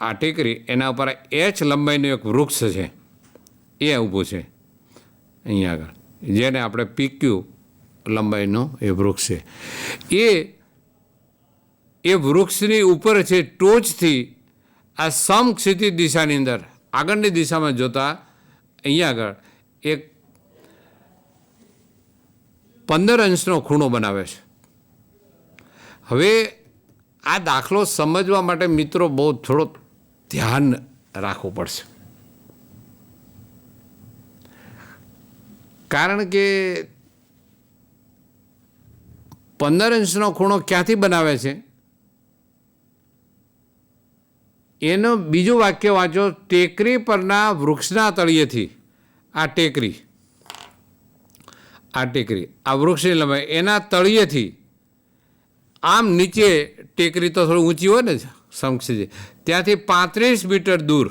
આ ટેકરી એના ઉપર H લંબાઈનું એક વૃક્ષ છે એ ઊભું છે અહીંયા આગળ જેને આપણે PQ લંબાઈનો એ વૃક્ષ છે. એ વૃક્ષની ઉપર છે ટોચથી આ સમક્ષિતિજ દિશાની અંદર આગળની દિશામાં જોતા અહીંયા આગળ એક 15 અંશનો ખૂણો બનાવે છે. હવે આ દાખલો સમજવા માટે મિત્રો બહુ થોડો ધ્યાન રાખવું પડશે કારણ કે 15 અંશનો ખૂણો ક્યાંથી બનાવે છે એનો બીજું વાક્ય વાંચો ટેકરી પરના વૃક્ષના તળિયેથી આ ટેકરી, આ વૃક્ષની લંબાઈ એના તળિયેથી આમ નીચે, ટેકરી તો થોડી ઊંચી હોય ને સમક્ષી, ત્યાંથી 35 મીટર દૂર,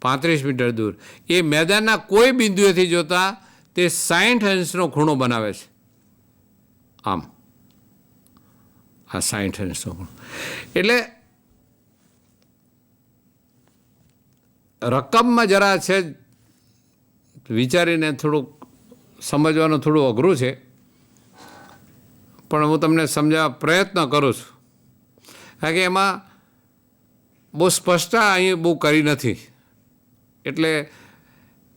35 મીટર દૂર એ મેદાનના કોઈ બિંદુએથી જોતા તે 60 અંશનો ખૂણો બનાવે છે. આમ આ 60 અંશનો ખૂણો એટલે રકમમાં જરા છે વિચારીને થોડુંક સમજવાનું થોડું અઘરું છે, પણ હું તમને સમજાવવા પ્રયત્ન કરું છું, કારણ કે એમાં બહુ સ્પષ્ટતા અહીં બહુ કરી નથી. એટલે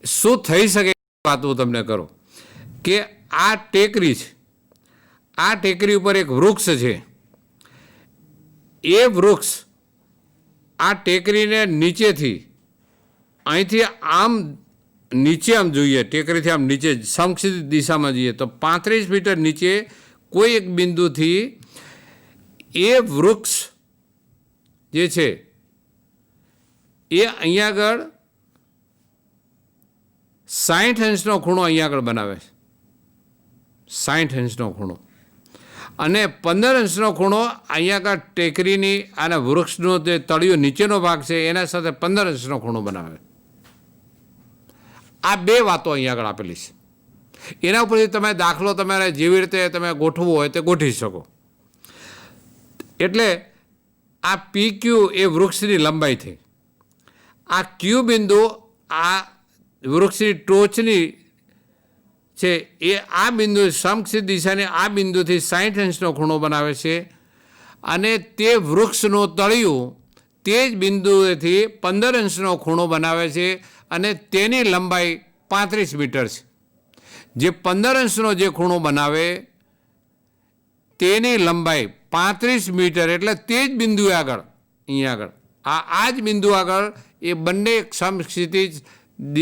શું થઈ શકે વાત હું તમને કરું કે આ ટેકરી છે, આ ટેકરી ઉપર એક વૃક્ષ છે. એ વૃક્ષ આ ટેકરીને નીચેથી, અહીંથી આમ નીચે આમ જોઈએ, ટેકરીથી આમ નીચે સમક્ષિતિજ દિશામાં જોઈએ તો 35 મીટર નીચે કોઈ એક બિંદુથી એ વૃક્ષ જે છે એ અહીંયા આગળ 60 અંશનો ખૂણો અહીંયા આગળ બનાવે છે, 60 અંશનો ખૂણો, અને 15 અંશનો ખૂણો અહીંયા આગળ ટેકરીની અને વૃક્ષનો જે તળિયો નીચેનો ભાગ છે એના સાથે 15 અંશનો ખૂણો બનાવે. આ બે વાતો અહીંયા આગળ આપેલી છે. એના ઉપરથી તમે દાખલો તમારે જેવી રીતે તમે ગોઠવવો હોય તે ગોઠવી શકો. એટલે આ PQ એ વૃક્ષની લંબાઈ થઈ. આ Q બિંદુ આ વૃક્ષની ટોચની છે એ આ બિંદુ સમક્ષિતિજ દિશાની આ બિંદુથી 60 અંશનો ખૂણો બનાવે છે, અને તે વૃક્ષનું તળિયું તે જ બિંદુએથી 15 અંશનો ખૂણો બનાવે છે, અને તેની લંબાઈ 35 મીટર છે. જે 15 અંશનો જે ખૂણો બનાવે તેની લંબાઈ 35 મીટર, એટલે તે જ બિંદુ આગળ, અહીંયા આગળ આ જ બિંદુ આગળ એ બંને સમક્ષિતિજ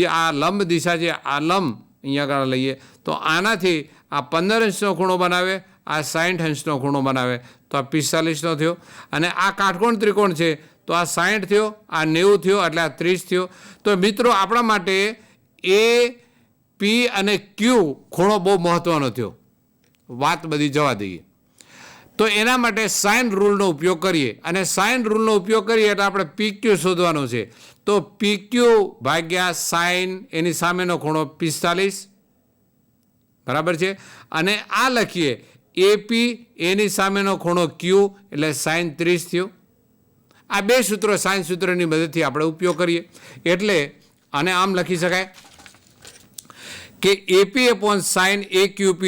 આ લંબ દિશા છે, આ લંબ અહીંયા આગળ લઈએ તો આનાથી આ 15 અંશનો ખૂણો બનાવે, આ 60 અંશનો ખૂણો બનાવે, તો આ 45નો થયો. અને આ કાટકોણ ત્રિકોણ છે તો આ 60 થયો, આ 90 થયો, એટલે આ 30 થયો. તો મિત્રો આપણા માટે એ પી અને ક્યુ ખૂણો બહુ મહત્ત્વનો થયો, વાત બધી જવા દઈએ. તો એના માટે સાઇન રૂલનો ઉપયોગ કરીએ, અને સાઇન રૂલનો ઉપયોગ કરીએ એટલે આપણે PQ શોધવાનો છે. તો PQ ભાગ્યા સાઇન, એની સામેનો ખૂણો 45, બરાબર છે. અને આ લખીએ AP, એની સામેનો ખૂણો Q, એટલે સાઇન 30 થયો. આ બે સૂત્રો સાઇન સૂત્રની મદદથી આપણે ઉપયોગ કરીએ. એટલે આને આમ લખી શકાય કે AP અપોન સાઇન AQP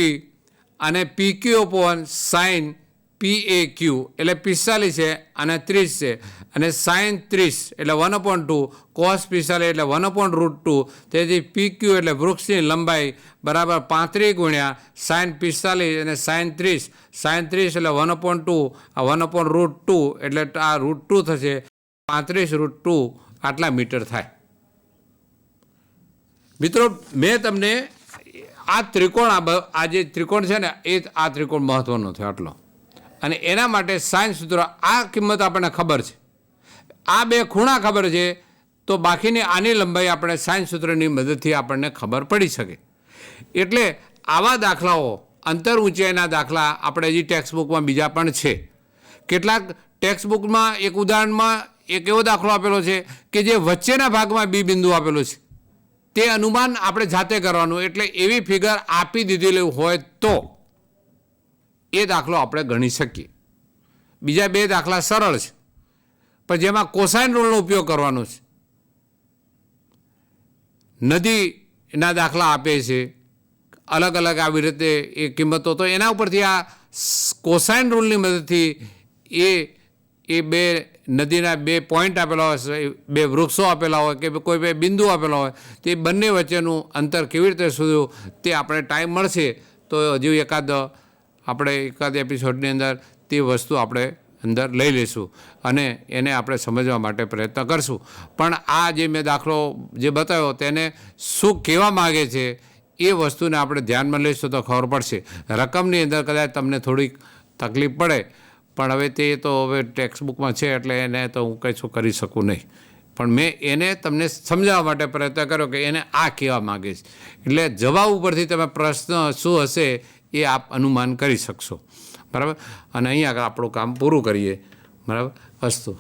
અને PQ અપોન સાઇન PAQ, એટલે 45 છે અને 30 છે, અને સાઇન 30 એટલે 1/2, કોસ 45 એટલે 1/√2. તેથી PQ એટલે વૃક્ષની લંબાઈ બરાબર 35 ગુણ્યા સાઇન 45 અને સાઇન 30. સાઇન 30 એટલે 1/2, આ 1/√2 એટલે આ √2 થશે, 35√2 આટલા મીટર થાય. મિત્રો મેં તમને આ ત્રિકોણ, આ જે ત્રિકોણ છે ને એ આ ત્રિકોણ મહત્ત્વનો થયો આટલો, અને એના માટે સાઇન સૂત્ર આ કિંમત આપણને ખબર છે, આ બે ખૂણા ખબર છે, તો બાકીની આની લંબાઈ આપણે સાઇન સૂત્રની મદદથી આપણને ખબર પડી શકે. એટલે આવા દાખલાઓ, અંતર ઊંચાઈના દાખલા આપણે હજી ટેક્સ્ટબુકમાં બીજા પણ છે. કેટલાક ટેક્સ્ટબુકમાં એક ઉદાહરણમાં એક એવો દાખલો આપેલો છે કે જે વચ્ચેના ભાગમાં બી બિંદુ આપેલો છે, તે અનુમાન આપણે જાતે કરવાનું. એટલે એવી ફિગર આપી દીધેલી હોય તો એ દાખલો આપણે ગણી શકીએ. બીજા બે દાખલા સરળ છે, પણ જેમાં કોસાઇન રૂલનો ઉપયોગ કરવાનો છે. નદીના દાખલા આપે છે અલગ અલગ આવી રીતે એ કિંમતો, તો એના ઉપરથી આ કોસાઇન રૂલની મદદથી એ બે નદીના બે પોઈન્ટ આપેલા હોય, બે વૃક્ષો આપેલા હોય કે કોઈ બે બિંદુ આપેલા હોય, તે બંને વચ્ચેનું અંતર કેવી રીતે શોધવું તે આપણે ટાઈમ મળશે તો હજુ એકાદ એપિસોડની અંદર તે વસ્તુ આપણે અંદર લઈ લઈશું અને એને આપણે સમજવા માટે પ્રયત્ન કરશું. પણ આ જે મેં દાખલો જે બતાવ્યો તેને શું કહેવા માગે છે એ વસ્તુને આપણે ધ્યાનમાં લઈશું તો ખબર પડશે. રકમની અંદર કદાચ તમને થોડીક તકલીફ પડે, પણ હવે તે તો હવે ટેક્સ્ટબુકમાં છે એટલે એને તો હું કંઈ શું કરી શકું નહીં. પણ મેં એને તમને સમજાવવા માટે પ્રયત્ન કર્યો કે એને આ કહેવા માગીશ. એટલે જવાબ ઉપરથી તમે પ્રશ્ન શું હશે એ આપ અનુમાન કરી શકશો. બરાબર. અને અહીંયા આગળ આપણું કામ પૂરું કરીએ. બરાબર. અસ્તુ.